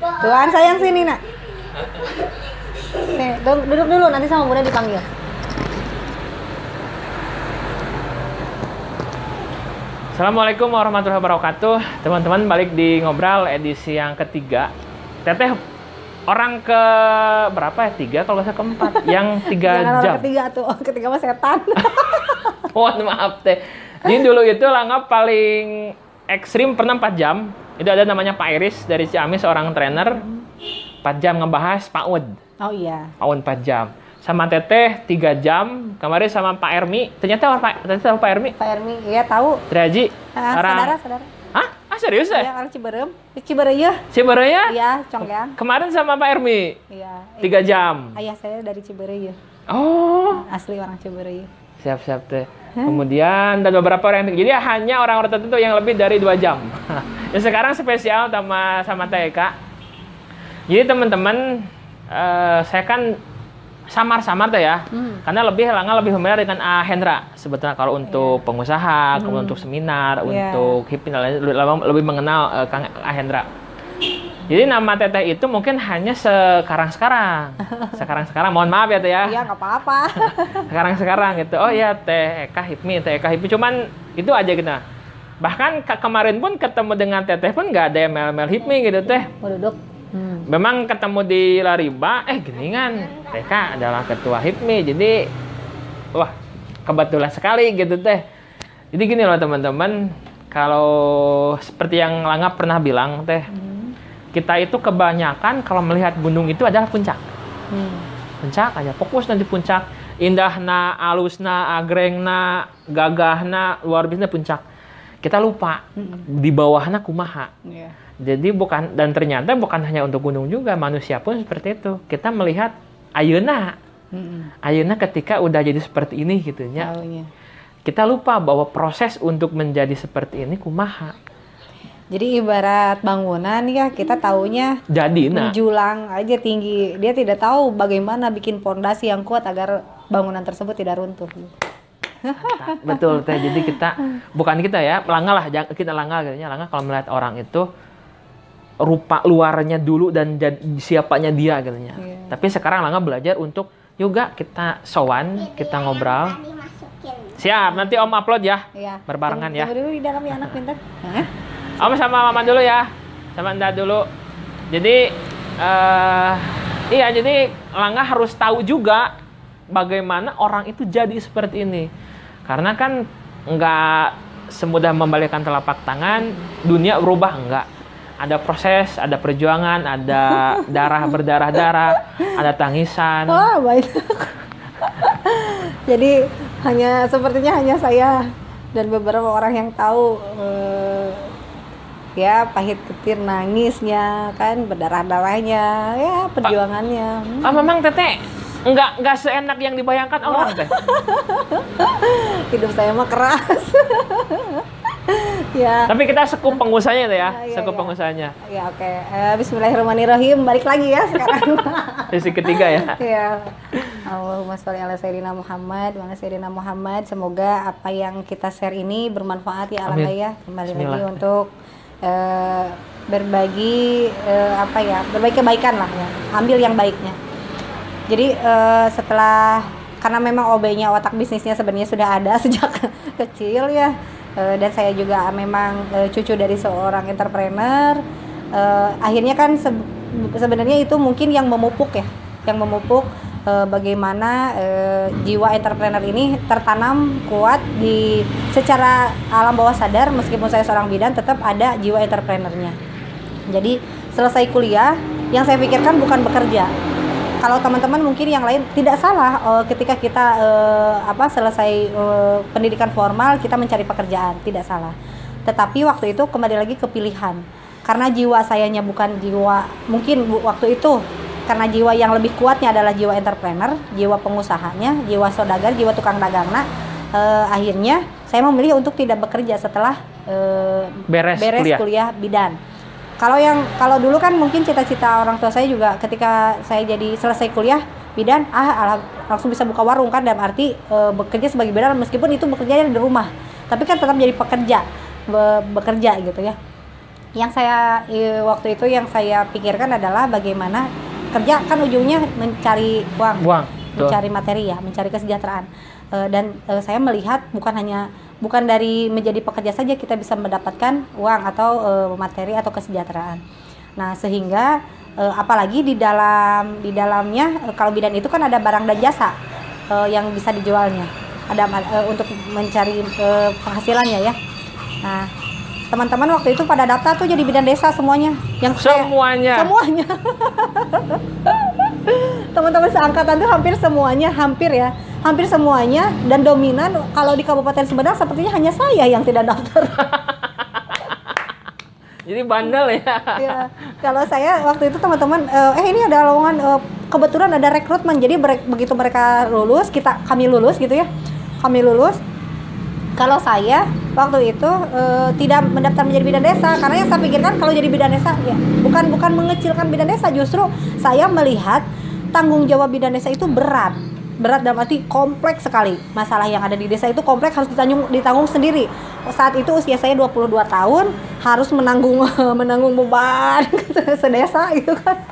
Tuan sayang sini nak. Nih, duduk dulu nanti sama Bunda dipanggil. Assalamualaikum warahmatullahi wabarakatuh. Teman-teman, balik di Ngobrol edisi yang ketiga. Teteh orang ke berapa ya? 3 kalau nggak salah keempat. Yang 3 Jangan jam. Orang ketiga tuh, ketiga mah setan. Mohon maaf teh. Jadi dulu itu Langga paling ekstrim pernah 4 jam. Itu ada namanya Pak Iris dari Ciamis, seorang trainer. 4 jam ngebahas PAUD. Oh iya. PAUD 4 jam. Sama Teteh 3 jam. Kemarin sama Pak Ermi. Ternyata Pak Ermi. Pak Ermi, iya tahu. Triaji. Saudara. Hah? Serius ya? Iya, orang Ciberem. Ciberem ya? Ciberem ya? Iya, Conggang. Kemarin sama Pak Ermi. Iya. 3 jam. Ayah saya dari Ciberem ya. Oh. Asli orang Ciberem ya. Siap teh. Kemudian dan beberapa orang. Jadi hanya orang-orang tertentu yang lebih dari 2 jam. Ya sekarang spesial sama TK. Jadi teman-teman, saya kan samar-samar tuh ya. Karena Langga lebih familiar dengan Hendra. Sebetulnya kalau untuk pengusaha, kalau untuk seminar, untuk HIPMI lebih mengenal Kang Hendra. Jadi nama Teteh itu mungkin hanya sekarang-sekarang. Sekarang-sekarang, mohon maaf ya Teh ya. Iya, nggak apa-apa. Sekarang-sekarang gitu. Oh ya Teh HIPMI. Cuman itu aja gitu. Bahkan kemarin pun ketemu dengan Teteh pun nggak ada ML HIPMI gitu Teh. Mau duduk. Memang ketemu di Lariba, geningan TK adalah ketua HIPMI. Jadi, wah kebetulan sekali gitu Teh. Jadi gini loh teman-teman. Kalau seperti yang Langga pernah bilang Teh. Kita itu kebanyakan kalau melihat gunung itu adalah puncak. Puncak aja, fokus nanti puncak. Indahna, alusna, agrengna, gagahna, luar biasa puncak. Kita lupa di bawahna kumaha. Jadi dan ternyata bukan hanya untuk gunung juga, manusia pun seperti itu. Kita melihat ayeuna. Ayeuna ketika udah jadi seperti ini gitu ya. Kita lupa bahwa proses untuk menjadi seperti ini kumaha. Jadi ibarat bangunan ya, kita taunya jadi menjulang aja tinggi. Dia tidak tahu bagaimana bikin fondasi yang kuat agar bangunan tersebut tidak runtuh. Betul Teh. Jadi bukan kita ya, Langga lah, kita Langga kalau melihat orang itu rupa luarnya dulu dan siapanya dia gitu ya. Tapi sekarang Langga belajar untuk juga kita sowan, kita ngobrol. Siap, nanti Om upload ya. Berbarengan ya. Tunggu dulu di dalam ya anak pintar. Om sama Mama dulu ya, sama Anda dulu. Jadi, jadi Langga harus tahu juga bagaimana orang itu jadi seperti ini. Karena kan nggak semudah membalikkan telapak tangan, dunia berubah enggak. Ada proses, ada perjuangan, ada berdarah-darah, ada tangisan. Oh, baik. Jadi sepertinya hanya saya dan beberapa orang yang tahu. Ya pahit ketir nangisnya kan, berdarah-darahnya, ya perjuangannya. Memang Teteh nggak seenak yang dibayangkan orang Teh. Hidup saya mah keras. Ya. Tapi kita sekup pengusahanya Teh ya, sekup pengusahanya. Ya oke. Bismillahirrahmanirrahim, balik lagi ya sekarang. Sesi ketiga ya. Ya. Allahumma sholli ala sayyidina Muhammad wa ala sayyidina Muhammad. Semoga apa yang kita share ini bermanfaat ya Allah ya. Kembali lagi untuk berbagi kebaikan lah ya, ambil yang baiknya. Jadi karena memang OB-nya, otak bisnisnya sebenarnya sudah ada sejak kecil ya, dan saya juga memang cucu dari seorang entrepreneur. Akhirnya kan sebenarnya itu mungkin yang memupuk bagaimana jiwa entrepreneur ini tertanam kuat secara alam bawah sadar. Meskipun saya seorang bidan, tetap ada jiwa entrepreneurnya. Jadi selesai kuliah, yang saya pikirkan bukan bekerja. Kalau teman-teman mungkin yang lain tidak salah ketika kita selesai pendidikan formal kita mencari pekerjaan, tidak salah. Tetapi waktu itu kembali lagi ke pilihan. Karena jiwa sayanya bukan jiwa, mungkin waktu itu karena jiwa yang lebih kuatnya adalah jiwa entrepreneur, jiwa pengusahanya, jiwa saudagar, jiwa tukang dagangna. Akhirnya saya memilih untuk tidak bekerja setelah beres kuliah bidan. Kalau dulu kan mungkin cita-cita orang tua saya juga ketika saya jadi selesai kuliah bidan, langsung bisa buka warung kan, dalam arti bekerja sebagai bidan meskipun itu bekerjanya di rumah, tapi kan tetap jadi bekerja gitu ya. Yang waktu itu yang saya pikirkan adalah bagaimana kerja kan ujungnya mencari uang, mencari materi ya, mencari kesejahteraan. Dan saya melihat bukan dari menjadi pekerja saja kita bisa mendapatkan uang atau materi atau kesejahteraan. Nah, sehingga apalagi di dalamnya kalau bidan itu kan ada barang dan jasa yang bisa dijualnya. Ada untuk mencari penghasilannya ya. Nah, teman-teman waktu itu pada daftar tuh jadi bidan desa semuanya. Semuanya. Teman-teman seangkatan tuh hampir semuanya dan dominan kalau di Kabupaten Sumedang sepertinya hanya saya yang tidak daftar. Jadi bandel ya. Ya, kalau saya waktu itu teman-teman ini ada lowongan kebetulan ada rekrutmen. Jadi begitu mereka lulus, kami lulus gitu ya. Kami lulus. Kalau saya waktu itu tidak mendaftar menjadi bidan desa karena yang saya pikirkan kalau jadi bidan desa ya bukan mengecilkan bidan desa, justru saya melihat tanggung jawab bidan desa itu berat dalam arti kompleks sekali. Masalah yang ada di desa itu kompleks, harus ditanggung sendiri. Saat itu usia saya 22 tahun, harus menanggung beban sedesa gitu kan.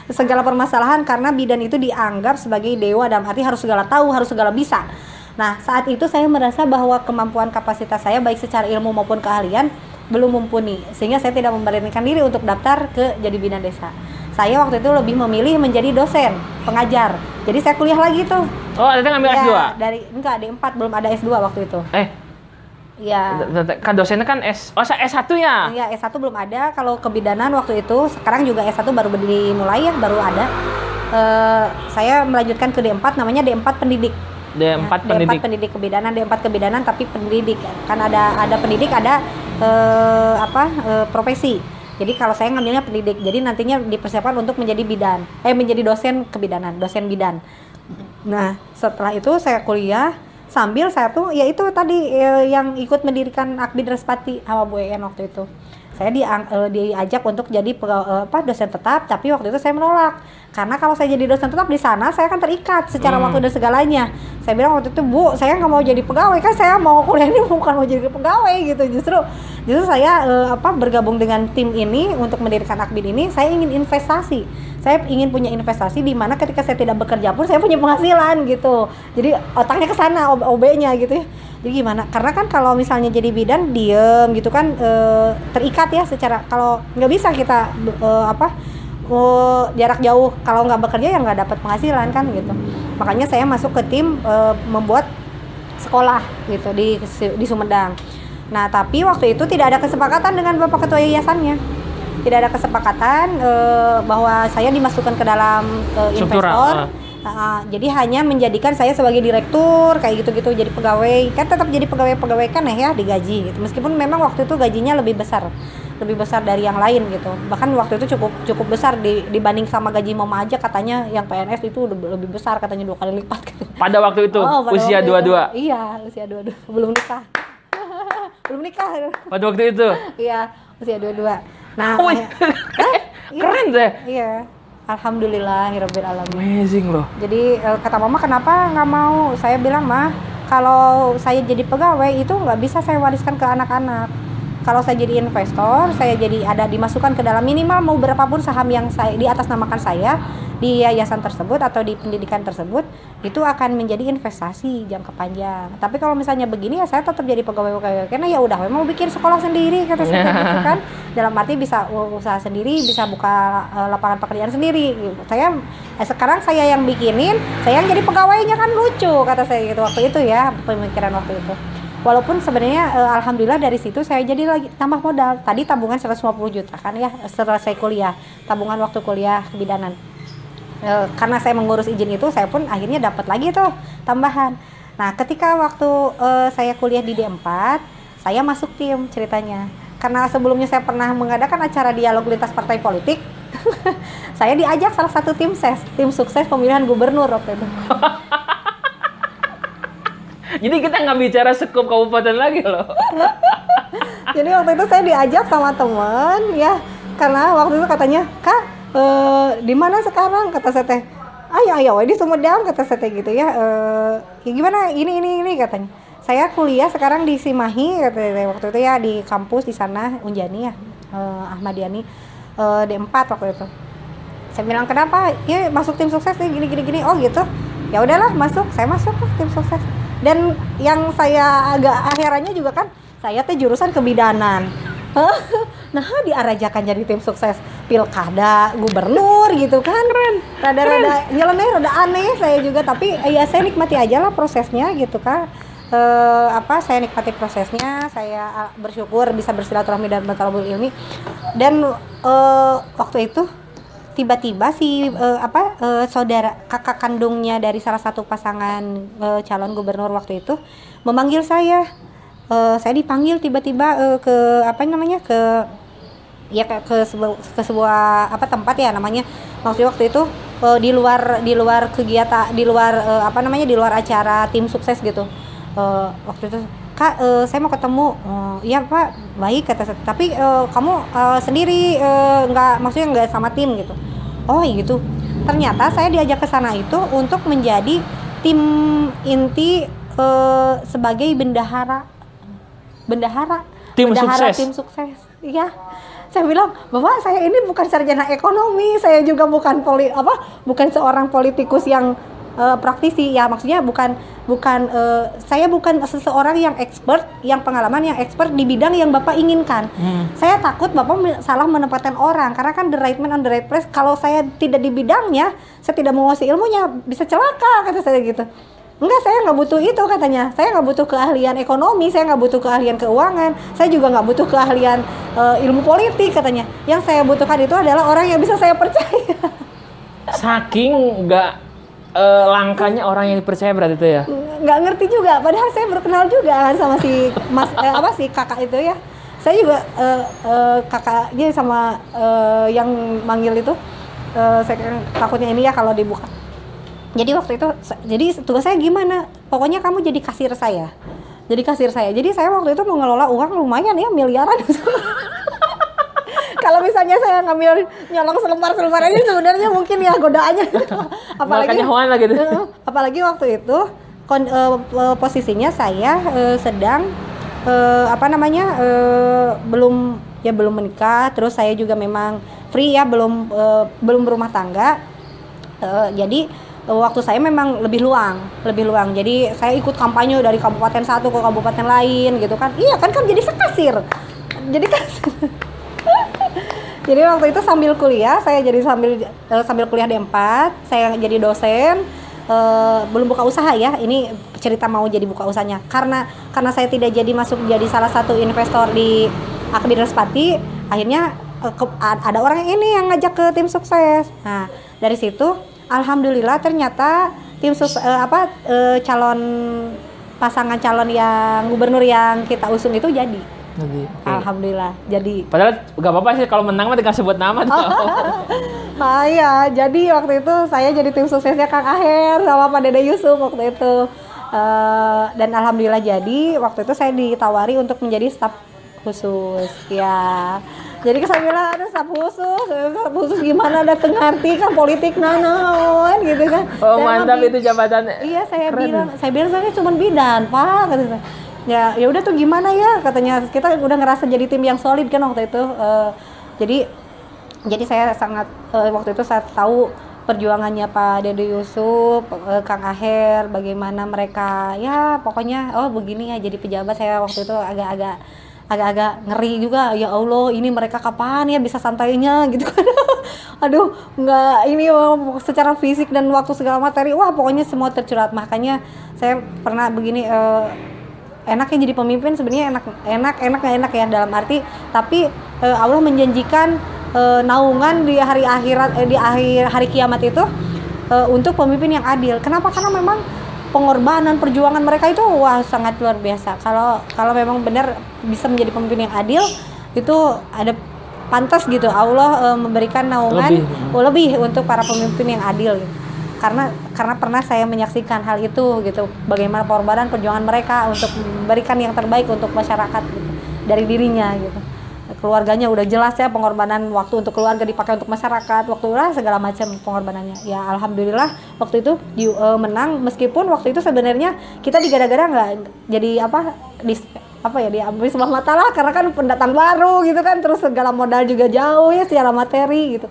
Segala permasalahan karena bidan itu dianggap sebagai dewa dalam arti harus segala tahu, harus segala bisa. Nah, saat itu saya merasa bahwa kemampuan kapasitas saya baik secara ilmu maupun keahlian belum mumpuni, sehingga saya tidak memberanikan diri untuk daftar ke jadi bidan desa. Saya waktu itu lebih memilih menjadi dosen, pengajar. Jadi saya kuliah lagi tuh. Oh, ada ngambil ya, S2? Enggak, D4 belum ada S2 waktu itu. Ya. Kan dosennya kan S1 ya? Iya, S1 belum ada. Kalau kebidanan waktu itu, sekarang juga S1 baru dimulai ya, baru ada. Saya melanjutkan ke D4, namanya D4 pendidik. D4 pendidik. D4 pendidik kebidanan, D4 kebidanan tapi pendidik. Kan ada pendidik, ada profesi. Jadi kalau saya ngambilnya pendidik. Jadi nantinya dipersiapkan untuk menjadi menjadi dosen kebidanan, dosen bidan. Nah, setelah itu saya kuliah sambil saya tuh ya itu tadi yang ikut mendirikan Akbid Respati sama Bu En waktu itu. Saya diajak untuk jadi dosen tetap, tapi waktu itu saya menolak. Karena kalau saya jadi dosen tetap di sana, saya kan terikat secara waktu dan segalanya. Saya bilang waktu itu, Bu, saya nggak mau jadi pegawai, kan saya mau kuliah ini bukan mau jadi pegawai gitu. Justru saya bergabung dengan tim ini untuk mendirikan Akbid ini, saya ingin investasi. Saya ingin punya investasi di mana ketika saya tidak bekerja pun saya punya penghasilan gitu. Jadi otaknya ke sana, OB-nya gitu ya. Jadi gimana? Karena kan kalau misalnya jadi bidan diem gitu kan terikat ya secara, kalau nggak bisa kita jarak jauh, kalau nggak bekerja ya nggak dapat penghasilan kan gitu. Makanya saya masuk ke tim membuat sekolah gitu di Sumedang. Nah, tapi waktu itu tidak ada kesepakatan dengan Bapak Ketua Yayasannya. Tidak ada kesepakatan bahwa saya dimasukkan ke dalam investor. Jadi hanya menjadikan saya sebagai direktur kayak gitu-gitu, jadi pegawai. Kan tetap jadi pegawai kan ya digaji gitu. Meskipun memang waktu itu gajinya lebih besar dari yang lain gitu. Bahkan waktu itu cukup besar dibanding sama gaji mama aja, katanya yang PNS itu lebih besar, katanya 2 kali lipat gitu. Pada waktu itu usia 22. Iya, usia 22. Belum nikah. Belum nikah. Pada waktu itu. Iya, usia 22. Nah, keren deh. Iya. Alhamdulillahirabbil alamin. Amazing loh. Jadi kata mama, kenapa nggak mau? Saya bilang, mah kalau saya jadi pegawai itu nggak bisa saya wariskan ke anak-anak. Kalau saya jadi investor, saya jadi ada dimasukkan ke dalam minimal mau berapapun saham yang saya di atas namakan saya di yayasan tersebut atau di pendidikan tersebut, itu akan menjadi investasi jangka panjang. Tapi kalau misalnya begini ya saya tetap jadi pegawai karena ya udah mau bikin sekolah sendiri kata saya gitu kan. Dalam arti bisa usaha sendiri, bisa buka lapangan pekerjaan sendiri. Sekarang saya yang bikinin, saya yang jadi pegawainya, kan lucu kata saya gitu waktu itu ya, pemikiran waktu itu. Walaupun sebenarnya alhamdulillah dari situ saya jadi lagi tambah modal. Tadi tabungan 150 juta kan ya setelah saya kuliah, tabungan waktu kuliah kebidanan. Karena saya mengurus izin itu, saya pun akhirnya dapat lagi tuh tambahan. Nah, ketika waktu saya kuliah di D4, saya masuk tim ceritanya. Karena sebelumnya saya pernah mengadakan acara dialog lintas partai politik, saya diajak salah satu tim sukses pemilihan gubernur waktu itu. Jadi kita nggak bicara skup kabupaten lagi loh. Jadi waktu itu saya diajak sama teman ya, karena waktu itu katanya, Kak, di mana sekarang, kata saya teh. Ayo di Sumedang, kata saya teh gitu ya. Ya gimana ini katanya. Saya kuliah sekarang di Cimahi, kata saya waktu itu ya, di kampus di sana Unjani ya. Ahmad Yani D4 waktu itu. Saya bilang kenapa? Ya masuk tim sukses nih gini. Oh gitu. Ya udahlah masuk. Saya masuk lah tim sukses. Dan yang saya agak herannya juga kan, saya teh jurusan kebidanan. Nah diarajakan jadi tim sukses pilkada, gubernur gitu kan. Rada-rada nyeleneh, rada aneh saya juga. Tapi ya saya nikmati aja lah prosesnya gitu kan. Saya nikmati prosesnya. Saya bersyukur bisa bersilaturahmi dan bertalabul ilmi. Dan waktu itu tiba-tiba si saudara kakak kandungnya dari salah satu pasangan calon gubernur waktu itu memanggil saya. Saya dipanggil tiba-tiba ke sebuah tempat ya namanya. Maksudnya waktu itu di luar kegiatan, di luar acara tim sukses gitu. Waktu itu Kak, saya mau ketemu. Iya Pak, baik kata saya. Tapi kamu sendiri, maksudnya nggak sama tim gitu. Oh gitu. Ternyata saya diajak ke sana itu untuk menjadi tim inti sebagai bendahara tim sukses. Tim sukses. Iya. Saya bilang, Bapak saya ini bukan sarjana ekonomi, saya juga bukan seorang politikus yang praktisi ya, maksudnya saya bukan seseorang yang expert, yang pengalaman yang expert di bidang yang Bapak inginkan. Saya takut Bapak salah menempatkan orang, karena kan the right man on the right place. Kalau saya tidak di bidangnya, saya tidak menguasai ilmunya, bisa celaka kata saya gitu. Enggak, saya nggak butuh itu katanya. Saya nggak butuh keahlian ekonomi, saya nggak butuh keahlian keuangan, saya juga nggak butuh keahlian ilmu politik katanya. Yang saya butuhkan itu adalah orang yang bisa saya percaya. Saking nggak langkahnya orang yang dipercaya berarti itu ya? Nggak ngerti juga, padahal saya berkenal juga kan sama si si kakak itu ya. Saya juga kakaknya sama yang manggil itu, saya takutnya ini ya kalau dibuka. Jadi waktu itu, jadi tugas saya gimana? Pokoknya kamu jadi kasir saya. Jadi saya waktu itu mengelola uang lumayan ya, miliaran. Kalau misalnya saya ngambil nyolong selembar aja sebenarnya mungkin ya godaannya. Apalagi waktu itu posisinya saya sedang belum menikah, terus saya juga memang free ya, belum berumah tangga. Jadi waktu saya memang lebih luang. Jadi saya ikut kampanye dari kabupaten satu ke kabupaten lain gitu kan. Iya kan jadi sekasir. Jadi waktu itu sambil kuliah, saya jadi sambil kuliah D4, saya jadi dosen, belum buka usaha ya. Ini cerita mau jadi buka usahanya. Karena saya tidak jadi masuk jadi salah satu investor di Akbid Respati, akhirnya ada orang ini yang ngajak ke tim sukses. Nah, dari situ alhamdulillah ternyata pasangan calon yang gubernur yang kita usung itu jadi. Okay. Alhamdulillah jadi. Padahal gak apa-apa sih kalau menang mah tinggal sebut nama tuh. Iya, jadi waktu itu saya jadi tim suksesnya Kang Aher sama Pak Dede Yusuf waktu itu. Dan alhamdulillah jadi waktu itu saya ditawari untuk menjadi staf khusus ya. Jadi saya bilang ada staf khusus gimana, ada ngerti kan politik nanaon gitu kan. Oh mantap itu jabatannya. Iya saya bilang saya cuma bidan Pak kata saya. Ya udah tuh gimana ya katanya, kita udah ngerasa jadi tim yang solid kan waktu itu. Jadi saya sangat waktu itu saya tahu perjuangannya Pak Dede Yusuf, Kang Aher, bagaimana mereka ya pokoknya begini ya jadi pejabat. Saya waktu itu agak ngeri juga, ya Allah ini mereka kapan ya bisa santainya gitu kan. Aduh nggak ini secara fisik dan waktu segala materi pokoknya semua tercurat. Makanya saya pernah begini, enaknya jadi pemimpin sebenarnya enak ya dalam arti, tapi Allah menjanjikan naungan di hari akhirat, di akhir hari kiamat itu untuk pemimpin yang adil. Kenapa? Karena memang pengorbanan perjuangan mereka itu sangat luar biasa. Kalau memang benar bisa menjadi pemimpin yang adil, itu ada pantas gitu Allah memberikan naungan lebih untuk para pemimpin yang adil gitu. Karena pernah saya menyaksikan hal itu gitu, bagaimana pengorbanan perjuangan mereka untuk memberikan yang terbaik untuk masyarakat gitu, dari dirinya gitu. Keluarganya udah jelas ya, pengorbanan waktu untuk keluarga dipakai untuk masyarakat, waktu segala macam pengorbanannya. Ya alhamdulillah waktu itu menang, meskipun waktu itu sebenarnya kita digada-gada nggak jadi apa ya, diambil sebelah mata lah, karena kan pendatang baru gitu kan, terus segala modal juga jauh ya secara materi gitu.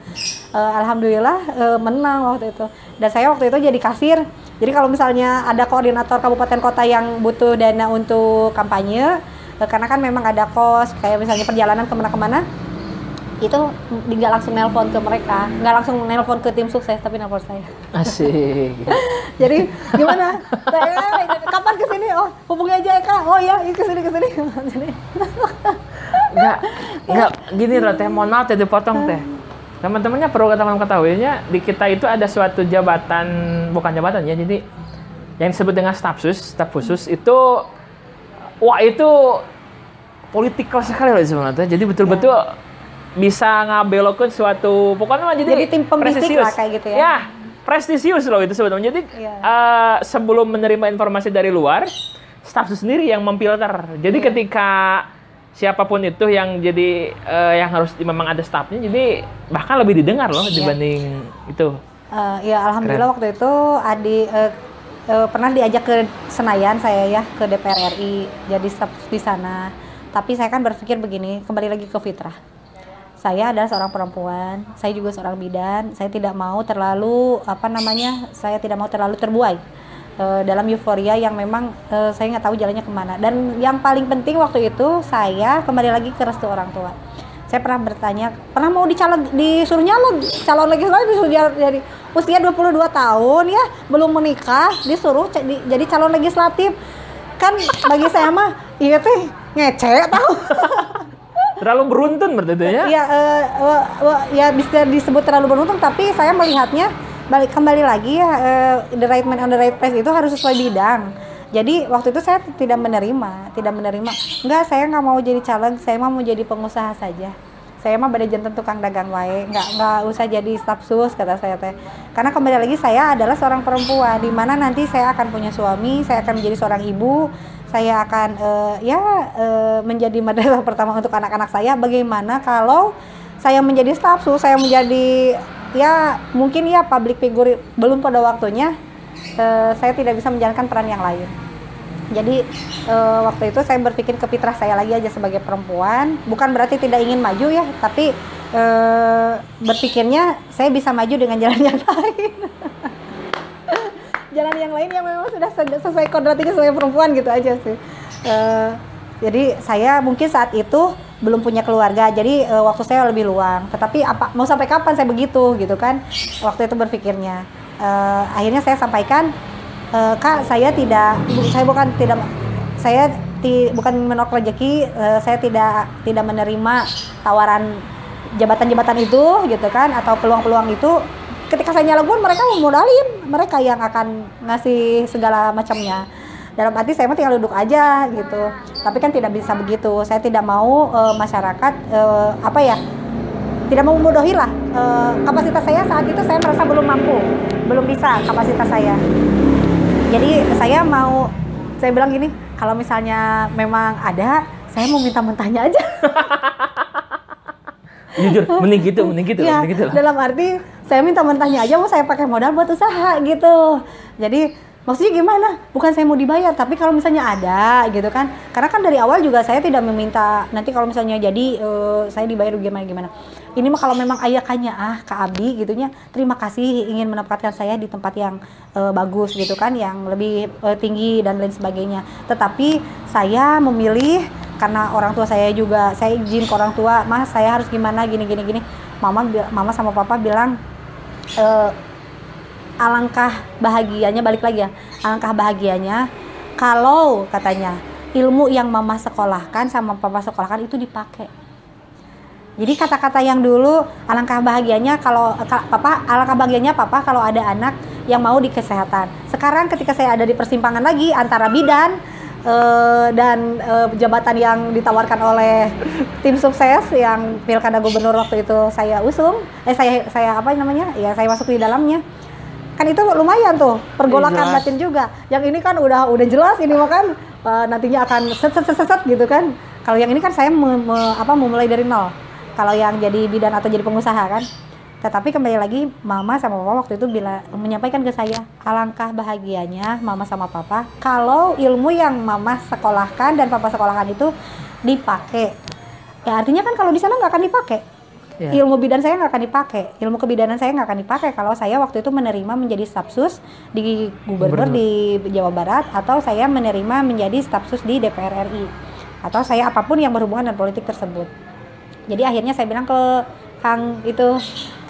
Alhamdulillah menang waktu itu, dan saya waktu itu jadi kasir. Jadi kalau misalnya ada koordinator kabupaten kota yang butuh dana untuk kampanye, karena kan memang ada kos kayak misalnya perjalanan kemana-kemana, itu nggak langsung nelpon ke mereka, nggak langsung nelpon ke tim sukses, tapi nelpon saya. Asik. Jadi gimana? Kapan kesini? Oh, hubungi aja Eka. Oh ya, kesini. Nggak gini loh teh, mohon maaf teh dipotong teh. Teman-temannya perlu ketahuinya, di kita itu ada suatu jabatan, bukan jabatan ya, jadi yang disebut dengan staf khusus itu, wah itu politikal sekali loh sebenarnya. Jadi betul-betul bisa ngabelokkan suatu, pokoknya jadi tim pembisik lah kayak gitu ya. Ya, prestisius loh itu sebetulnya. Jadi sebelum menerima informasi dari luar, staf sendiri yang memfilter. Jadi ketika siapapun itu yang jadi yang harus memang ada stafnya, jadi bahkan lebih didengar loh dibanding itu. Ya alhamdulillah. Keren. Waktu itu pernah diajak ke Senayan saya ya, ke DPR RI jadi staf di sana. Tapi saya kan berpikir begini, kembali lagi ke fitrah. Saya adalah seorang perempuan, saya juga seorang bidan, saya tidak mau terlalu saya tidak mau terlalu terbuai dalam euforia yang memang saya nggak tahu jalannya kemana. Dan yang paling penting waktu itu saya kembali lagi ke restu orang tua. Saya pernah bertanya, pernah mau disuruh nyalon calon legislatif, disuruh dari usia 22 tahun ya, belum menikah, disuruh jadi calon legislatif. Kan bagi saya mah iya teh ngecek tahu. Terlalu beruntun berarti ya? Iya, ya bisa disebut terlalu beruntun, tapi saya melihatnya kembali lagi ya, the right man on the right place itu harus sesuai bidang. Jadi waktu itu saya tidak menerima. Enggak, saya nggak mau jadi caleg, saya mau jadi pengusaha saja. Saya mah pada jantan tukang dagang wae, nggak usah jadi staf sus, kata saya teh. Karena kembali lagi saya adalah seorang perempuan, di mana nanti saya akan punya suami, saya akan menjadi seorang ibu. Saya akan menjadi madrasah pertama untuk anak-anak saya. Bagaimana kalau saya menjadi staf sus, saya menjadi mungkin public figure belum pada waktunya, saya tidak bisa menjalankan peran yang lain. Jadi waktu itu saya berpikir ke fitrah saya lagi aja sebagai perempuan, bukan berarti tidak ingin maju ya, tapi berpikirnya saya bisa maju dengan jalan yang lain. Jalan yang lain yang memang sudah sesuai kodratnya sebagai perempuan gitu aja sih. Jadi saya mungkin saat itu belum punya keluarga, jadi waktu saya lebih luang. Tetapi mau sampai kapan saya begitu gitu kan? Waktu itu berpikirnya. Akhirnya saya sampaikan, Kak, saya bukan menolak rezeki, saya tidak menerima tawaran jabatan-jabatan itu gitu kan, atau peluang-peluang itu. Ketika saya nyalek pun mereka mau modalin, mereka yang akan ngasih segala macamnya. Dalam arti saya mah tinggal duduk aja gitu. Tapi kan tidak bisa begitu. Saya tidak mau masyarakat tidak mau membodohi lah. Kapasitas saya saat itu saya merasa belum mampu, belum bisa kapasitas saya. Jadi saya bilang gini, kalau misalnya memang ada, saya mau minta mentahnya aja. Jujur, mending gitu lah. Dalam arti saya minta mentahnya aja, mau saya pakai modal buat usaha gitu. Jadi maksudnya gimana? Bukan saya mau dibayar, tapi kalau misalnya ada gitu kan. Karena kan dari awal juga saya tidak meminta nanti kalau misalnya jadi saya dibayar gimana. Ini mah kalau memang ayakannya Kak Abdi gitunya, terima kasih ingin menempatkan saya di tempat yang bagus gitu kan, yang lebih tinggi dan lain sebagainya. Tetapi saya memilih karena orang tua saya juga, saya izin ke orang tua, Mas saya harus gimana gini. Mama sama papa bilang alangkah bahagianya, balik lagi ya, alangkah bahagianya kalau katanya ilmu yang mama sekolahkan sama papa sekolahkan itu dipakai. Jadi kata-kata yang dulu alangkah bahagianya papa kalau ada anak yang mau di kesehatan. Sekarang ketika saya ada di persimpangan lagi antara bidan dan jabatan yang ditawarkan oleh tim sukses yang pilkada gubernur waktu itu saya usung, saya saya masuk di dalamnya. Kan itu lumayan tuh pergolakan batin juga. Yang ini kan udah jelas ini mah kan nantinya akan set gitu kan. Kalau yang ini kan saya memulai dari nol. Kalau yang jadi bidan atau jadi pengusaha kan. Tetapi kembali lagi, mama sama papa waktu itu menyampaikan ke saya, alangkah bahagianya mama sama papa kalau ilmu yang mama sekolahkan dan papa sekolahkan itu dipakai. Ya artinya kan kalau di sana nggak akan dipakai. Ilmu bidan saya nggak akan dipakai, ilmu kebidanan saya nggak akan dipakai kalau saya waktu itu menerima menjadi stafsus di gubernur di Jawa Barat, atau saya menerima menjadi stafsus di DPR RI, atau saya apapun yang berhubungan dengan politik tersebut. Jadi akhirnya saya bilang ke Kang itu,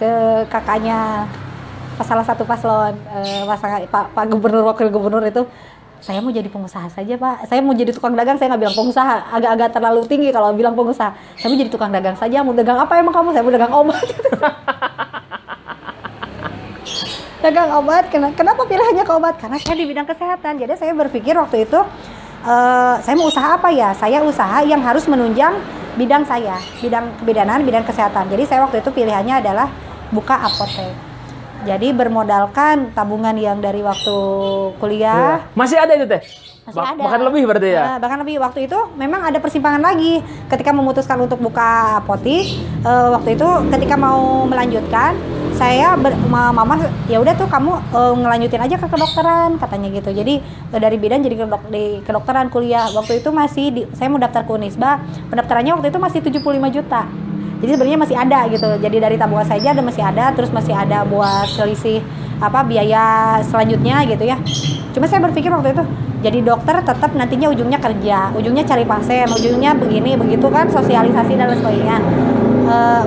ke kakaknya salah satu paslon, Pak Gubernur, Wakil Gubernur itu, saya mau jadi pengusaha saja Pak, saya mau jadi tukang dagang. Saya nggak bilang pengusaha, agak-agak terlalu tinggi kalau bilang pengusaha. Saya mau jadi tukang dagang saja. Mau dagang apa emang kamu? Saya mau dagang obat. Dagang obat. Kenapa pilihannya ke obat? Karena saya di bidang kesehatan. Jadi saya berpikir waktu itu, saya mau usaha apa ya? Saya usaha yang harus menunjang bidang saya, bidang kebidanan, bidang kesehatan. Jadi saya waktu itu pilihannya adalah buka apotek. Jadi bermodalkan tabungan yang dari waktu kuliah. Masih ada itu teh? Masih ada. Bahkan lebih berarti ya? Bahkan lebih. Waktu itu memang ada persimpangan lagi. Ketika memutuskan untuk buka apotik, waktu itu ketika mau melanjutkan, mama ya udah tuh kamu ngelanjutin aja ke kedokteran katanya gitu. Jadi dari bidan jadi kedokteran kuliah. Waktu itu saya mau daftar ke Unisba, pendaftarannya waktu itu masih 75 juta. Jadi sebenarnya masih ada gitu. Jadi dari tabungan saja masih ada, terus masih ada buat selisih biaya selanjutnya gitu ya. Cuma saya berpikir waktu itu, jadi dokter tetap nantinya ujungnya kerja, ujungnya cari pasien, ujungnya begini begitu kan, sosialisasi dan lain sebagainya.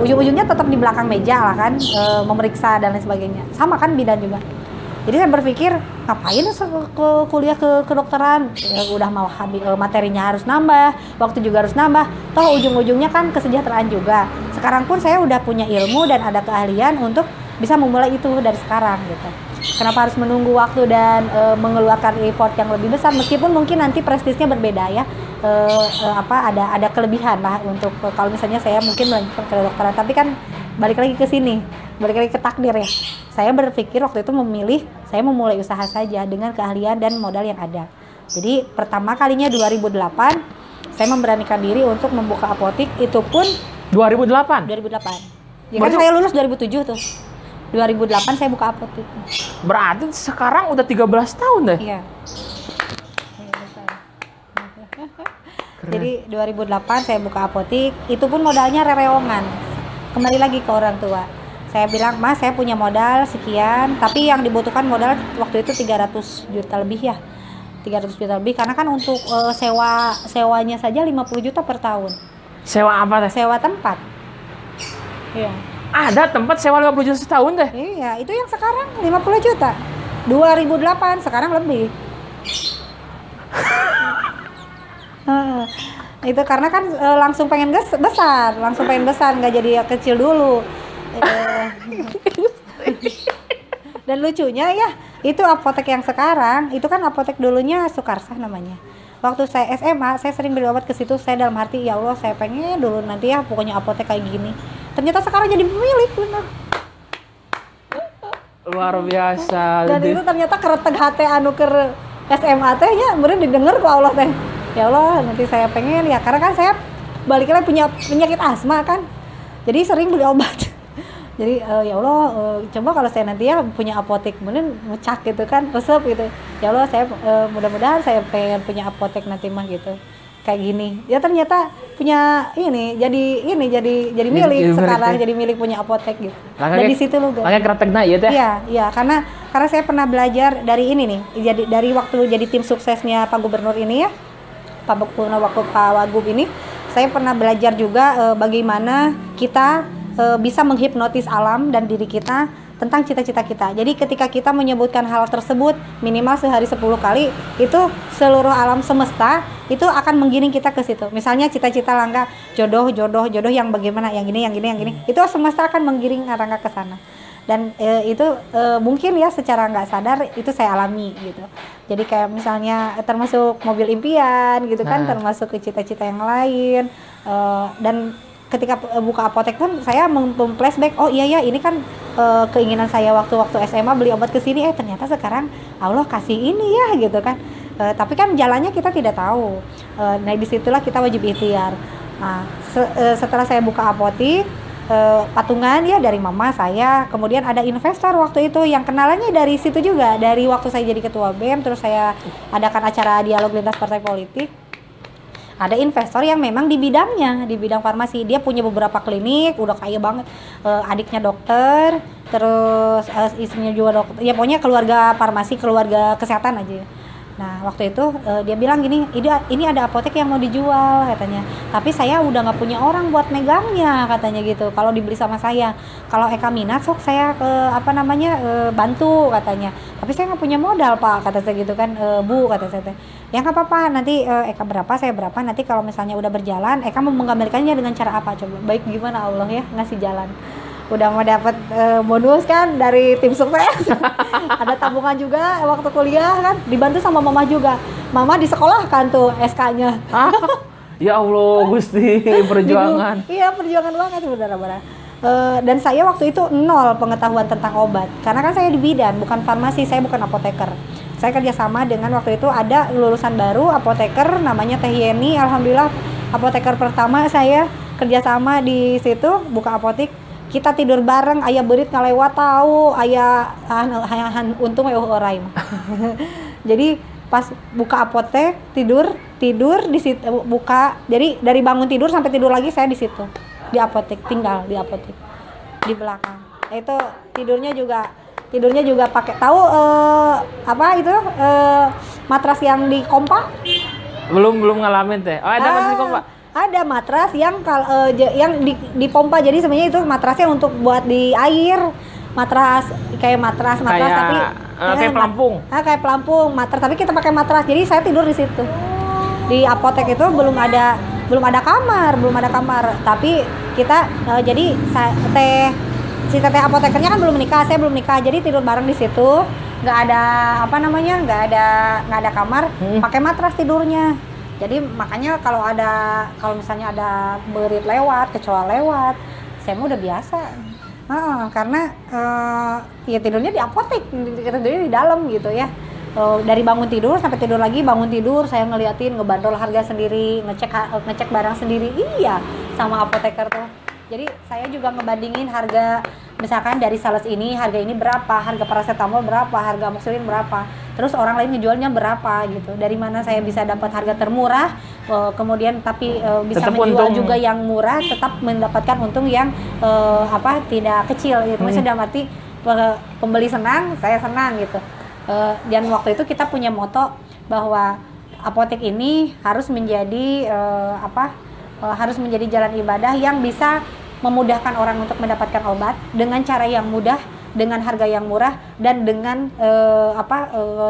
Ujung-ujungnya tetap di belakang meja lah kan, memeriksa dan lain sebagainya. Sama kan bidan juga. Jadi saya berpikir, ngapain kuliah ke kedokteran? Ya, udah mau materinya harus nambah, waktu juga harus nambah. Toh ujung-ujungnya kan kesejahteraan juga. Sekarang pun saya udah punya ilmu dan ada keahlian untuk bisa memulai itu dari sekarang gitu. Kenapa harus menunggu waktu dan mengeluarkan effort yang lebih besar, meskipun mungkin nanti prestisnya berbeda ya. Ada kelebihan lah untuk kalau misalnya saya mungkin melanjutkan ke kedokteran, tapi kan balik lagi ke sini, balik lagi ke takdir ya. Saya berpikir waktu itu saya memulai usaha saja dengan keahlian dan modal yang ada. Jadi pertama kalinya 2008 saya memberanikan diri untuk membuka apotik, itu pun 2008. Ya kan saya lulus 2007 tuh. 2008 saya buka apotik. Berarti sekarang udah 13 tahun deh. Iya. Jadi 2008 saya buka apotik, itu pun modalnya rereongan. Kembali lagi ke orang tua. Saya bilang, "Mas, saya punya modal sekian, tapi yang dibutuhkan modal waktu itu 300 juta lebih ya." 300 juta lebih karena kan untuk sewanya saja 50 juta per tahun. Sewa apa teh? Sewa tempat. Iya. Ada tempat sewa 50 juta setahun deh? Iya, itu yang sekarang 50 juta. 2008, sekarang lebih. Itu karena kan langsung pengen besar, nggak jadi kecil dulu. Dan lucunya ya, itu apotek yang sekarang, itu kan apotek dulunya Sukarsah namanya. Waktu saya SMA, saya sering beli obat ke situ. Saya dalam hati, ya Allah, saya pengen dulu nanti ya pokoknya apotek kayak gini. Ternyata sekarang jadi pemilik, benar. Luar biasa. Dan itu ternyata kereteg hati anu ke SMA teh nya, bener didengar ku Allah teh. Ya Allah, nanti saya pengen ya, karena kan saya balik lagi punya penyakit asma kan. Jadi sering beli obat. Jadi ya Allah, coba kalau saya nanti ya punya apotek, kemudian ngecak gitu kan, resep gitu. Ya Allah, saya mudah-mudahan saya pengen punya apotek nanti mah gitu. Kayak gini. Ya ternyata punya jadi milik sekarang, jadi milik punya apotek gitu. Dan di situ lu. Makanya kreategna ieu teh. Iya, karena saya pernah belajar dari ini nih. Jadi dari waktu jadi tim suksesnya Pak Gubernur ini ya. Pak Wagub ini, saya pernah belajar juga bagaimana kita bisa menghipnotis alam dan diri kita tentang cita-cita kita. Jadi ketika kita menyebutkan hal tersebut minimal sehari 10 kali, itu seluruh alam semesta itu akan menggiring kita ke situ. Misalnya cita-cita Rangga jodoh yang bagaimana, yang ini. Itu semesta akan menggiring Rangga ke sana. Dan itu mungkin ya secara nggak sadar itu saya alami gitu. Jadi kayak misalnya termasuk mobil impian gitu kan, termasuk ke cita-cita yang lain. Dan ketika buka apotek pun saya flashback, oh iya ya ini kan keinginan saya waktu SMA beli obat ke sini, ternyata sekarang Allah kasih ini ya gitu kan. Tapi kan jalannya kita tidak tahu. Nah disitulah kita wajib ikhtiar. Nah setelah saya buka apotek, patungan ya dari mama saya, kemudian ada investor waktu itu yang kenalannya dari situ juga, dari waktu saya jadi ketua BEM, terus saya adakan acara dialog lintas partai politik. Ada investor yang memang di bidangnya, di bidang farmasi, dia punya beberapa klinik, udah kaya banget, adiknya dokter, terus istrinya juga dokter, ya pokoknya keluarga farmasi, keluarga kesehatan aja. Nah waktu itu dia bilang gini, ini ada apotek yang mau dijual katanya, tapi saya udah nggak punya orang buat megangnya katanya gitu. Kalau dibeli sama saya, kalau Eka minat sok saya bantu katanya. Tapi saya nggak punya modal Pak, kata saya gitu kan, Bu kata saya. Ya nggak apa-apa, nanti Eka berapa saya berapa, nanti kalau misalnya udah berjalan Eka mau menggambarkannya dengan cara apa coba. Baik gimana Allah ya ngasih jalan. Udah mau dapat bonus kan dari tim sukses. Ada tabungan juga waktu kuliah kan, dibantu sama mama juga. Mama di sekolah kan tuh SK-nya. Ya Allah Gusti, perjuangan. Iya perjuangan banget saudara-saudara. Dan saya waktu itu nol pengetahuan tentang obat, karena kan saya di bidan, bukan farmasi, saya bukan apoteker. Saya kerjasama dengan waktu itu ada lulusan baru apoteker namanya Teh Yeni. Alhamdulillah apoteker pertama saya kerjasama di situ buka apotek. Kita tidur bareng, ayah berit ngalewat tahu, ayah untung orang. Jadi pas buka apotek tidur di situ buka. Jadi dari bangun tidur sampai tidur lagi saya di situ di apotek, tinggal di apotek di belakang. Itu tidurnya juga pakai tahu matras yang di kompa. Belum ngalamin teh. Oh ada matras di kompa. Ada matras yang dipompa, jadi sebenarnya itu matrasnya untuk buat di air, matras tapi kayak pelampung. Kayak pelampung matras, tapi kita pakai matras. Jadi saya tidur di situ. Di apotek itu belum ada kamar, tapi kita jadi si teteh apotekernya kan belum nikah, saya belum nikah, jadi tidur bareng di situ. Nggak ada kamar, pakai matras tidurnya. Jadi makanya kalau misalnya ada berit lewat, kecoa lewat, saya mah udah biasa. Karena ya tidurnya di apotek, kita tidurnya di dalam gitu ya. Dari bangun tidur sampai tidur lagi, bangun tidur saya ngeliatin, ngebandrol harga sendiri, ngecek barang sendiri, iya sama apoteker tuh. Jadi saya juga ngebandingin harga, misalkan dari sales ini harga ini berapa, harga paracetamol berapa, harga amoxicillin berapa, terus orang lain ngejualnya berapa gitu. Dari mana saya bisa dapat harga termurah, kemudian tapi bisa tetap menjual untung juga yang murah, tetap mendapatkan untung yang tidak kecil gitu. Maksudnya dalam arti pembeli senang, saya senang gitu. Dan waktu itu kita punya moto bahwa apotek ini harus menjadi jalan ibadah yang bisa memudahkan orang untuk mendapatkan obat dengan cara yang mudah, dengan harga yang murah, dan dengan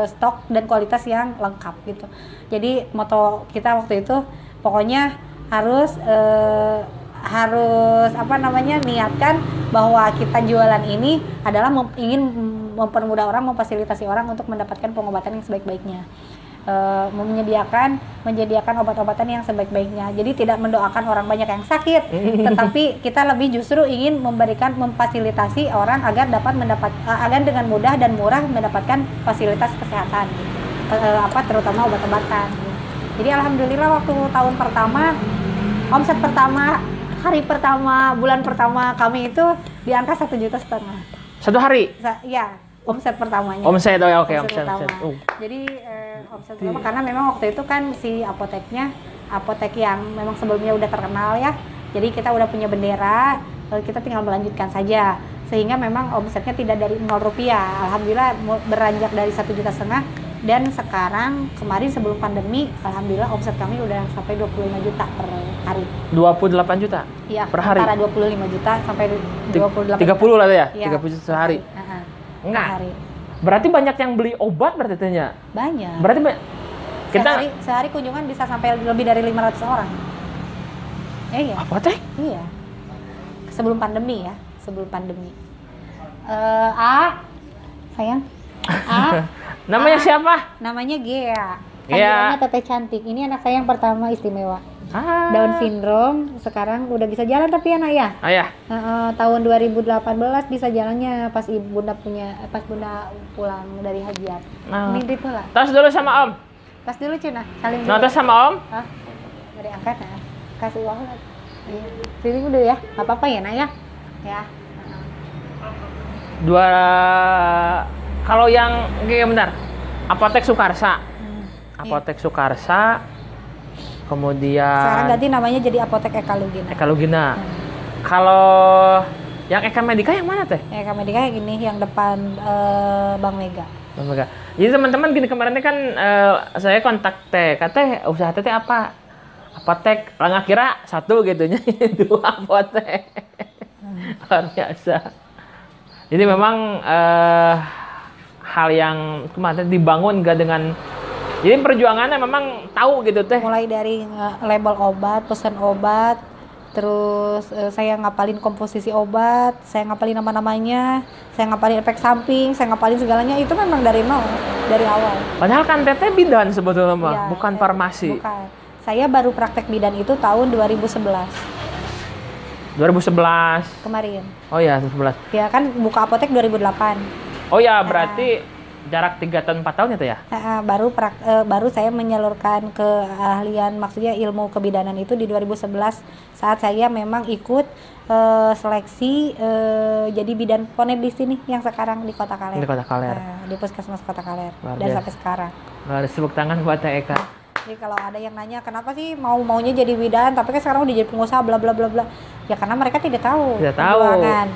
stok dan kualitas yang lengkap gitu. Jadi moto kita waktu itu pokoknya harus niatkan bahwa kita jualan ini adalah ingin mempermudah orang, memfasilitasi orang untuk mendapatkan pengobatan yang sebaik-baiknya. Menyediakan obat-obatan yang sebaik-baiknya. Jadi tidak mendoakan orang banyak yang sakit, tetapi kita lebih justru ingin memfasilitasi orang agar agar dengan mudah dan murah mendapatkan fasilitas kesehatan, terutama obat-obatan. Jadi alhamdulillah waktu tahun pertama, omset pertama, hari pertama, bulan pertama kami itu di angka 1,5 juta. Satu hari? Ya. Omset pertamanya. Omset, oke. Omset. Jadi omset pertama karena memang waktu itu kan si apoteknya apotek yang memang sebelumnya udah terkenal ya. Jadi kita udah punya bendera, kita tinggal melanjutkan saja. Sehingga memang omsetnya tidak dari 0 rupiah. Alhamdulillah beranjak dari 1,5 juta, dan sekarang kemarin sebelum pandemi alhamdulillah omset kami udah sampai 25 juta per hari. 28 juta? Iya, per hari. Antara 25 juta sampai 28 30 juta. lah ya? Ya, 30 juta sehari. Enggak. Hari. Berarti banyak yang beli obat berarti tanya. Banyak. Berarti kita sehari kunjungan bisa sampai lebih dari 500 orang. Iya. Apotek? Iya. Sebelum pandemi ya, sayang. Namanya siapa? Namanya Gea. Gea. Panggilannya Teteh Cantik. Ini anak saya yang pertama istimewa. Down syndrome, sekarang udah bisa jalan tapi anak ya. Ayah. Tahun 2018 bisa jalannya pas bunda pulang dari hajiat. Ini itu lah. Tas dulu sama Om. Tas dulu Cina, saling dulu. Nah, tas sama Om. Dari angkat kasih uang lagi. Iya. Sini dulu ya, nggak apa-apa ya Nak ya. Ya. Dua, kalau yang kayak bentar, Apotek Sukarsa. Apotek Sukarsa, kemudian Sekarang ganti namanya jadi Apotek Eka Lugina. Eka Lugina. Kalau yang Eka Medika yang mana teh? Eka Medika yang ini, yang depan Bank Mega. Bang Mega. Jadi teman-teman gini, kemarin ini kan saya kontak teh, katanya usaha teh apa? Apotek, lah kira satu gitunya, dua apotek. Luar biasa. Jadi memang hal yang kemarin dibangun gak dengan, jadi perjuangannya memang tahu gitu teh. Mulai dari label obat, pesan obat, terus saya ngapalin komposisi obat, saya ngapalin nama-namanya, saya ngapalin efek samping, saya ngapalin segalanya, itu memang dari nol, dari awal. Padahal kan teteh bidan sebetulnya mah, Ya, bukan farmasi. Bukan. Saya baru praktek bidan itu tahun 2011 kemarin. Oh ya, 2011. Ya kan buka apotek 2008. Oh ya, berarti jarak 3 tahun 4 tahun itu ya? Baru saya menyalurkan keahlian, maksudnya ilmu kebidanan itu di 2011 saat saya memang ikut seleksi jadi bidan poned di sini yang sekarang di Kota Kaler. Di Kota Kaler. Di Puskesmas Kota Kaler. Luar Dan biasa. sampai sekarang. Harus tepuk tangan buat Teh Eka. Jadi kalau ada yang nanya kenapa sih maunya jadi bidan tapi kan sekarang udah jadi pengusaha bla bla bla bla. Ya karena mereka tidak tahu perjuangan.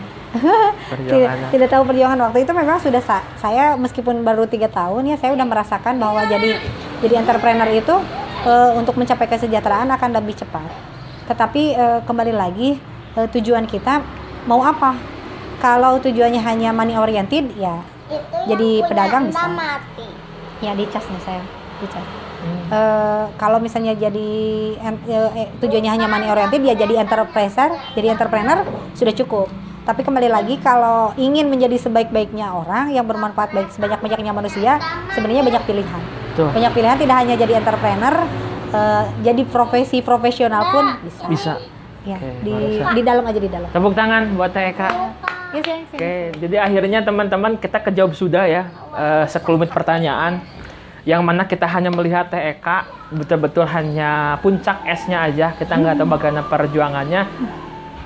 Tidak tahu perjuangan. Waktu itu memang sudah saya meskipun baru 3 tahun ya, saya udah merasakan bahwa jadi entrepreneur itu untuk mencapai kesejahteraan akan lebih cepat. Tetapi kembali lagi tujuan kita mau apa? Kalau tujuannya hanya money oriented ya itu jadi pedagang bisa. Ya dicas nih saya, dicas. Kalau misalnya jadi tujuannya hanya money oriented ya jadi entrepreneur sudah cukup. Tapi kembali lagi kalau ingin menjadi sebaik-baiknya orang yang bermanfaat baik sebanyak-banyaknya manusia, sebenarnya banyak pilihan. Tuh. Banyak pilihan, tidak hanya jadi entrepreneur, jadi profesi profesional pun bisa. Bisa. Ya, Oke, di dalam aja, di dalam. Tepuk tangan buat Teh Eka. Yes, yes, yes. Oke, jadi akhirnya teman-teman kita kejawab sudah ya sekelumit pertanyaan. Yang mana kita hanya melihat Teh Eka betul-betul hanya puncak esnya aja, kita nggak tahu bagaimana perjuangannya.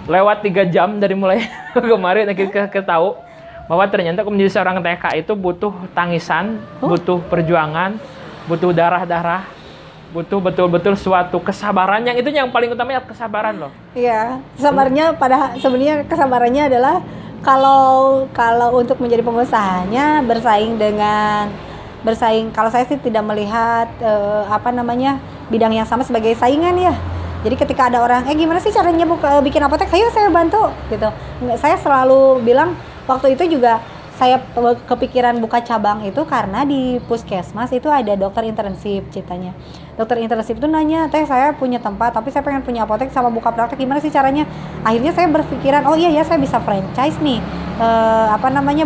Lewat 3 jam dari mulai kemarin kita tahu bahwa ternyata menjadi seorang TK itu butuh tangisan, butuh perjuangan, butuh darah-darah, butuh betul-betul suatu kesabaran, yang itu yang paling utamanya kesabaran loh. Iya, sabarnya sebenarnya kesabarannya adalah kalau untuk menjadi pengusahanya bersaing, kalau saya sih tidak melihat bidang yang sama sebagai saingan ya. Jadi ketika ada orang, gimana sih caranya bikin apotek? Ayo saya bantu gitu. Saya selalu bilang, waktu itu juga saya kepikiran buka cabang itu karena di puskesmas itu ada dokter internship ceritanya. Dokter internship itu nanya, Teh saya punya tempat tapi saya pengen punya apotek sama buka praktek, gimana sih caranya? Akhirnya saya berpikiran, oh iya ya saya bisa franchise nih.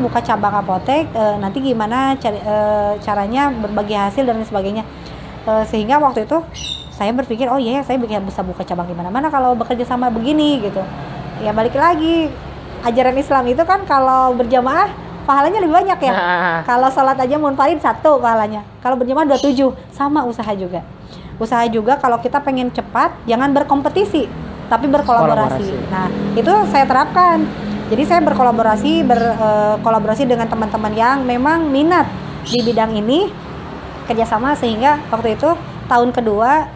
Buka cabang apotek, nanti gimana caranya berbagi hasil dan sebagainya. Sehingga waktu itu saya berpikir, oh iya saya bisa buka cabang di mana-mana kalau bekerja sama begini gitu. Ya balik lagi, ajaran Islam itu kan kalau berjamaah pahalanya lebih banyak ya. Kalau sholat aja munfarid 1 pahalanya. Kalau berjamaah 27, sama usaha juga. Usaha juga kalau kita pengen cepat, jangan berkompetisi, tapi berkolaborasi. Nah, itu saya terapkan. Jadi saya berkolaborasi dengan teman-teman yang memang minat di bidang ini, kerjasama sehingga waktu itu tahun kedua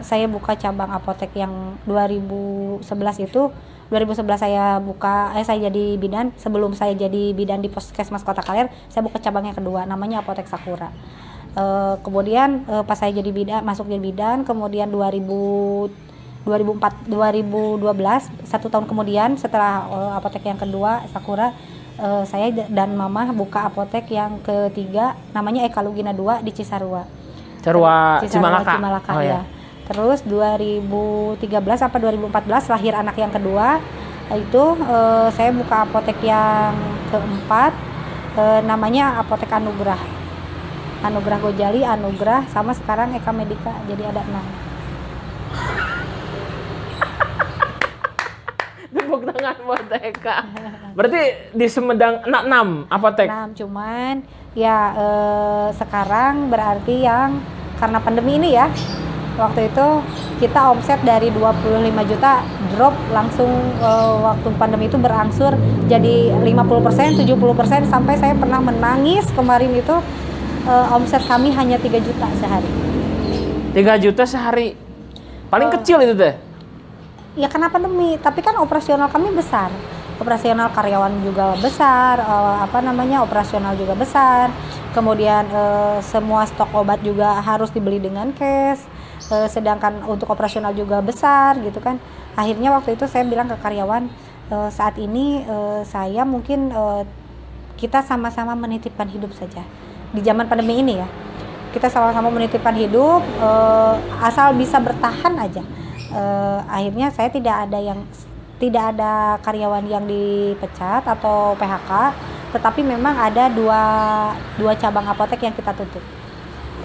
saya buka cabang apotek yang 2011 itu. 2011 saya jadi bidan. Sebelum saya jadi bidan di Puskesmas Kota Kaler, saya buka cabang yang kedua, namanya Apotek Sakura. Kemudian pas saya jadi bidan, masuk jadi bidan, kemudian 2012, 1 tahun kemudian setelah apotek yang kedua Sakura, saya dan mama buka apotek yang ketiga, namanya Eka Lugina 2 di Cisarua Cimalaka Oh, ya. Terus 2013 sampai 2014 lahir anak yang kedua, itu saya buka apotek yang keempat, namanya Apotek Anugrah Gojali, Anugrah, sama sekarang Eka Medika, jadi ada 6. Tepuk tangan buat Eka. Berarti di Sumedang 6 apotek. 6, cuman ya sekarang berarti yang karena pandemi ini ya, Waktu itu kita omset dari 25 juta drop langsung waktu pandemi itu berangsur jadi 50%, 70% sampai saya pernah menangis kemarin itu omset kami hanya 3 juta sehari. 3 juta sehari. Paling kecil itu teh. Ya karena pandemi, tapi kan operasional kami besar. Operasional karyawan juga besar, operasional juga besar. Kemudian semua stok obat juga harus dibeli dengan cash. Sedangkan untuk operasional juga besar gitu kan. Akhirnya waktu itu saya bilang ke karyawan, saat ini saya mungkin kita sama-sama menitipkan hidup saja. Di zaman pandemi ini ya. Kita sama-sama menitipkan hidup, asal bisa bertahan aja. Akhirnya saya tidak ada karyawan yang dipecat atau PHK, tetapi memang ada dua cabang apotek yang kita tutup.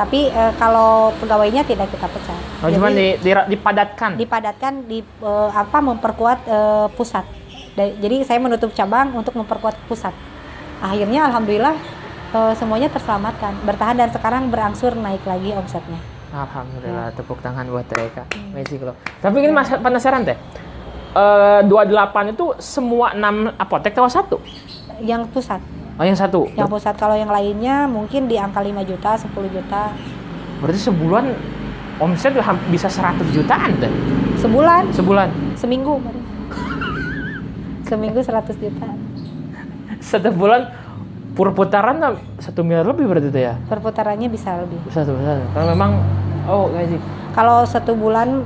Tapi kalau pegawainya tidak kita pecat. Oh, cuma dipadatkan. Memperkuat pusat. Jadi saya menutup cabang untuk memperkuat pusat. Akhirnya alhamdulillah semuanya terselamatkan, bertahan dan sekarang berangsur naik lagi omsetnya. Alhamdulillah, tepuk tangan buat mereka. Amazing loh. Tapi ini penasaran teh. 28 itu semua 6 apotek atau satu? Yang pusat. Oh, yang satu. Yang pusat, kalau yang lainnya mungkin di angka 5 juta, 10 juta. Berarti sebulan omset bisa 100 jutaan teh. Sebulan? Seminggu. Seminggu 100 juta. Satu bulan putaran 1 miliar lebih berarti itu ya? Perputarannya bisa lebih. Bisa. Kalau memang gaji. Kalau satu bulan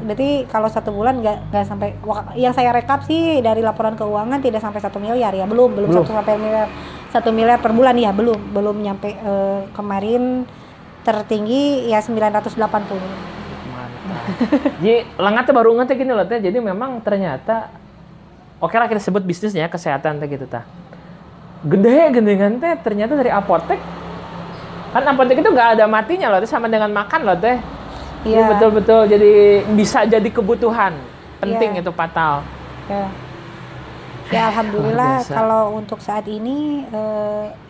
berarti kalau 1 bulan nggak sampai, yang saya rekap sih dari laporan keuangan tidak sampai 1 miliar ya, belum 1 miliar per bulan ya, belum nyampe. Kemarin tertinggi ya 980. Mantap. Jadi lengatnya baru ngerti gini loh teh, jadi memang ternyata oke lah kita sebut bisnisnya kesehatan teh gitu tah. Gede gendengan teh ternyata dari apotek. Kan apotek itu nggak ada matinya loh, sama dengan makan loh teh. Iya. Betul-betul jadi bisa jadi kebutuhan penting, itu fatal. Ya alhamdulillah kalau untuk saat ini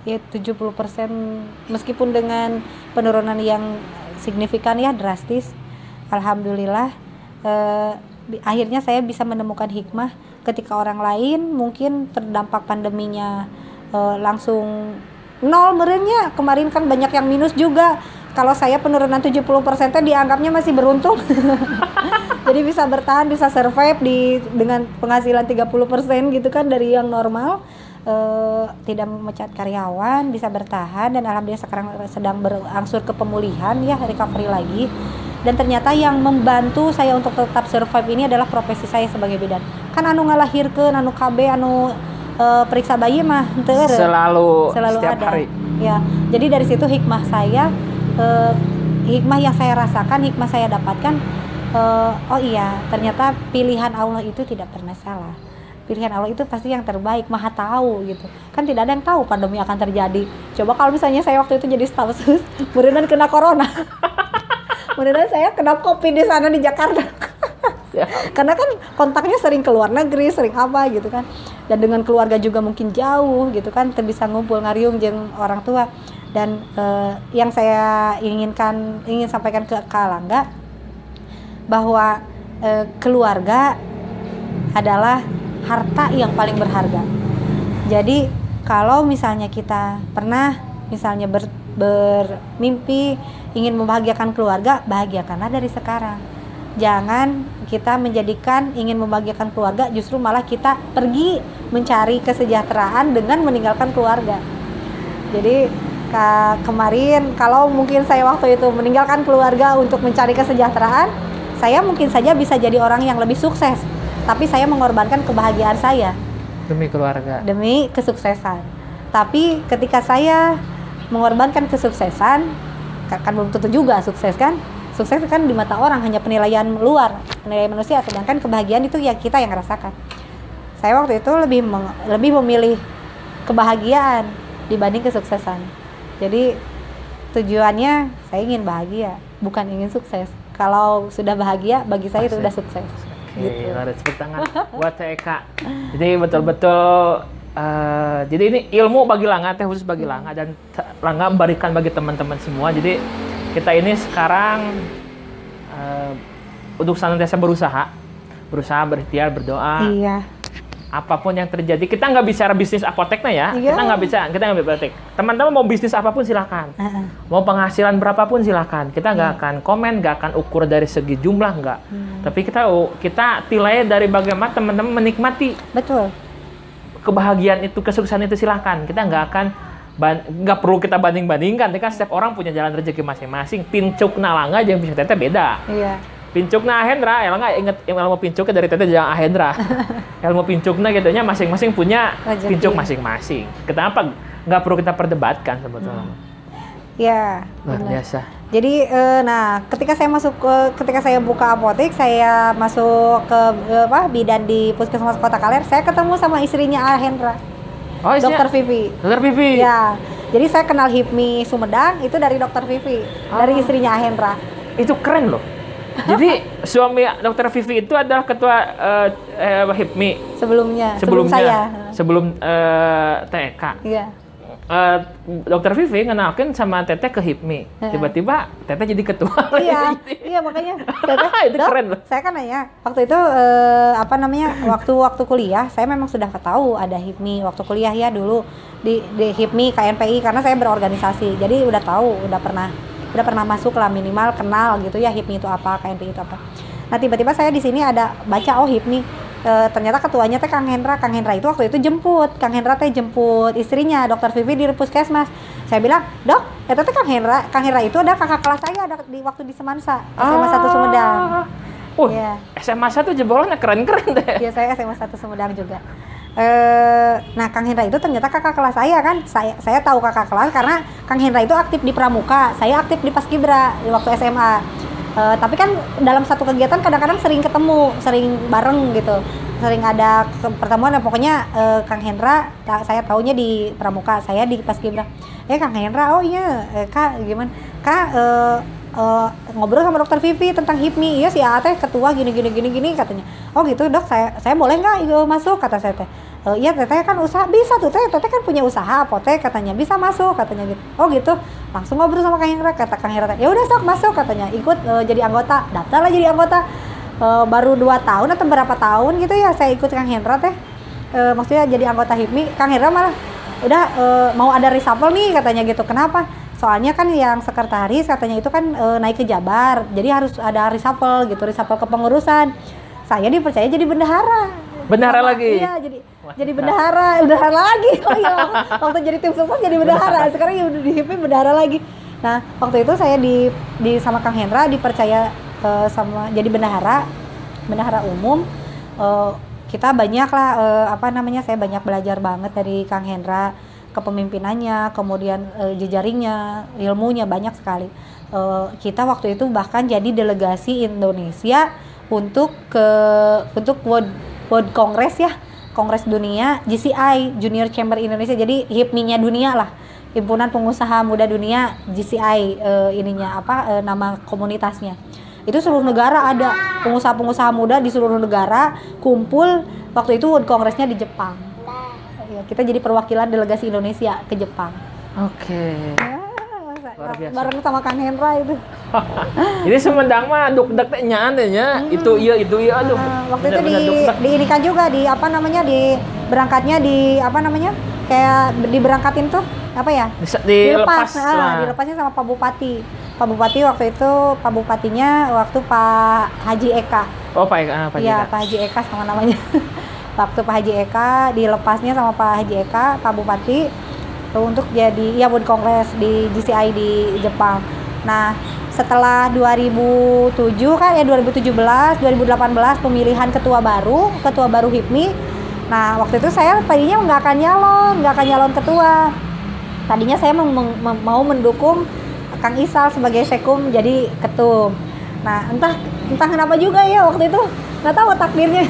ya 70% meskipun dengan penurunan yang signifikan ya drastis, alhamdulillah akhirnya saya bisa menemukan hikmah ketika orang lain mungkin terdampak pandeminya langsung nol merenya. Kemarin kan banyak yang minus juga. Kalau saya penurunan 70% dianggapnya masih beruntung. Jadi bisa bertahan, bisa survive dengan penghasilan 30% gitu kan dari yang normal. Tidak memecat karyawan, bisa bertahan, dan alhamdulillah sekarang sedang berangsur ke pemulihan ya, recovery lagi. Dan ternyata yang membantu saya untuk tetap survive ini adalah profesi saya sebagai bidan. Kan anu ngalahirkeun, anu KB, anu periksa bayi mah selalu setiap ada. hari. Ya, jadi dari situ hikmah saya, hikmah yang saya rasakan, hikmah saya dapatkan. Oh iya, ternyata pilihan Allah itu tidak pernah salah. Pilihan Allah itu pasti yang terbaik, maha tahu gitu. Kan tidak ada yang tahu pandemi akan terjadi. Coba kalau misalnya saya waktu itu jadi staf sus, kemudian kena corona. Kemudian saya kena COVID di sana di Jakarta. Karena kan kontaknya sering ke luar negeri, sering apa gitu kan. Dan dengan keluarga juga mungkin jauh gitu kan, bisa ngumpul ngariung jeung orang tua. Dan yang saya ingin sampaikan ke Kalangga bahwa keluarga adalah harta yang paling berharga. Jadi kalau misalnya kita pernah misalnya bermimpi ingin membahagiakan keluarga, bahagiakanlah dari sekarang. Jangan kita menjadikan ingin membahagiakan keluarga justru malah kita pergi mencari kesejahteraan dengan meninggalkan keluarga. Jadi kemarin kalau mungkin saya waktu itu meninggalkan keluarga untuk mencari kesejahteraan, saya mungkin saja bisa jadi orang yang lebih sukses, tapi saya mengorbankan kebahagiaan saya demi keluarga, demi kesuksesan. Tapi ketika saya mengorbankan kesuksesan, kan belum tentu juga sukses kan. Sukses kan di mata orang hanya penilaian luar, penilaian manusia, sedangkan kebahagiaan itu ya kita yang rasakan. Saya waktu itu lebih memilih kebahagiaan dibanding kesuksesan. Jadi tujuannya saya ingin bahagia, bukan ingin sukses. Kalau sudah bahagia, bagi saya itu sudah sukses. Oke, gitu. Ada tepuk tangan buat Eka. Jadi betul-betul jadi ini ilmu bagi Langga, teh khusus bagi Langga, dan Langga memberikan bagi teman-teman semua. Jadi kita ini sekarang untuk senantiasa berusaha, berikhtiar, berdoa. Iya. Apapun yang terjadi, kita nggak bicara bisnis apoteknya ya. Iya. Kita nggak apotek. Teman-teman mau bisnis apapun silakan. Mau penghasilan berapapun silakan. Kita nggak akan komen, nggak akan ukur dari segi jumlah, nggak. Tapi kita tilai dari bagaimana teman-teman menikmati. Betul. Kebahagiaan itu, kesuksesan itu silakan. Kita nggak perlu kita banding-bandingkan. Kan setiap orang punya jalan rezeki masing-masing. Pincuk nalanga jeung pincuk teteh beda. Iya. Pincukna Ahendra, Ella nggak inget ilmu pincuknya dari teteh jangan Ahendra. Ilmu pincuknya gitunya masing-masing punya rezeki. pincuk masing-masing. Kenapa nggak perlu kita perdebatkan sebetulnya? Iya. Luar biasa. Jadi, nah, ketika saya buka apotek, saya masuk ke bidan di Puskesmas Kota Kaler, saya ketemu sama istrinya Ahendra, Oh, Dokter Vivi. Dokter Vivi. Ya, jadi saya kenal HIPMI Sumedang itu dari Dokter Vivi, dari istrinya Ahendra. Itu keren loh. Jadi suami Dokter Vivi itu adalah ketua HIPMI Sebelum saya. sebelum TK. Iya. Dokter Vivi ngenalkin sama Teteh ke HIPMI. Tiba-tiba Teteh jadi ketua. Iya makanya. Itu keren loh. Saya kan nanya waktu itu waktu kuliah saya memang sudah tahu ada HIPMI waktu kuliah ya dulu di HIPMI KNPI karena saya berorganisasi. Jadi udah tahu, udah pernah masuk lah, minimal kenal gitu ya HIPMI itu apa, KNPI itu apa. Nah tiba-tiba saya di sini ada baca HIPMI, ternyata ketuanya teh Kang Hendra itu waktu itu jemput istrinya Dokter Vivi di Puskesmas. Saya bilang, "Dok, itu teh Kang Hendra itu ada kakak kelas saya waktu di Semansa, SMA 1 Sumedang." Yeah. SMA 1 jebolannya keren-keren deh. Iya, saya SMA 1 Sumedang juga. Nah Kang Hendra itu ternyata kakak kelas saya kan, saya tahu kakak kelas karena Kang Hendra itu aktif di Pramuka, saya aktif di Paskibra di waktu SMA. Tapi kan dalam satu kegiatan kadang-kadang sering ketemu, sering bareng gitu, sering ada pertemuan. Pokoknya Kang Hendra saya taunya di Pramuka, saya di Paskibra. Kang Hendra, oh iya Kak gimana? Kak ngobrol sama Dokter Vivi tentang HIPMI. Iya si Ate ketua gini katanya. Oh gitu Dok, saya boleh nggak masuk, kata saya teh. Iya teteh kan usaha, bisa tuh teteh kan punya usaha apotek katanya, bisa masuk katanya gitu. Oh gitu, langsung ngobrol sama Kang Hendra, kata Kang Hendra, ya udah sok masuk katanya, ikut jadi anggota, daftar lah jadi anggota. Baru 2 tahun atau berapa tahun gitu ya saya ikut Kang Hendra teh, maksudnya jadi anggota HIPMI. Kang Hendra malah udah mau ada reshuffle nih katanya gitu. Kenapa? Soalnya kan yang sekretaris katanya itu kan naik ke Jabar, jadi harus ada reshuffle gitu, reshuffle kepengurusan. Saya dipercaya jadi bendahara. Bendahara lagi? Iya, jadi bendahara lagi. Oh iya, waktu jadi tim sukses jadi bendahara. Sekarang ya udah di HIPMI bendahara lagi. Nah, waktu itu saya di sama Kang Hendra dipercaya sama jadi bendahara umum. Kita banyak lah saya banyak belajar banget dari Kang Hendra, kepemimpinannya, kemudian jejaringnya, ilmunya banyak sekali. Kita waktu itu bahkan jadi delegasi Indonesia untuk World Congress ya, Kongres Dunia GCI, Junior Chamber Indonesia. Jadi HIPMI-nya dunia lah, Himpunan Pengusaha Muda Dunia GCI, nama komunitasnya. Itu seluruh negara ada, pengusaha-pengusaha muda di seluruh negara kumpul. Waktu itu World Congress-nya di Jepang. Ya, kita jadi perwakilan delegasi Indonesia ke Jepang. Oke. Luar biasa. Bareng sama Kang Hendra itu. Jadi Sumedang mah duk-duk teh nyaan teh nya. Itu iya aduh. Waktu itu di inikan juga di berangkatnya kayak diberangkatin tuh dilepasnya sama Pak Bupati. Pak Bupatinya waktu Pak Haji Eka. Oh Pak Eka. Iya Pak Haji Eka sama namanya. Waktu Pak Haji Eka dilepasnya sama Pak Haji Eka, Pak Bupati, untuk jadi World Congress di GCI di Jepang. Nah setelah 2017, 2018 pemilihan ketua baru HIPMI. Nah waktu itu saya tadinya nggak akan nyalon ketua. Tadinya saya mau mendukung Kang Isal sebagai sekum jadi ketum. Nah entah kenapa juga ya waktu itu, nggak tahu takdirnya.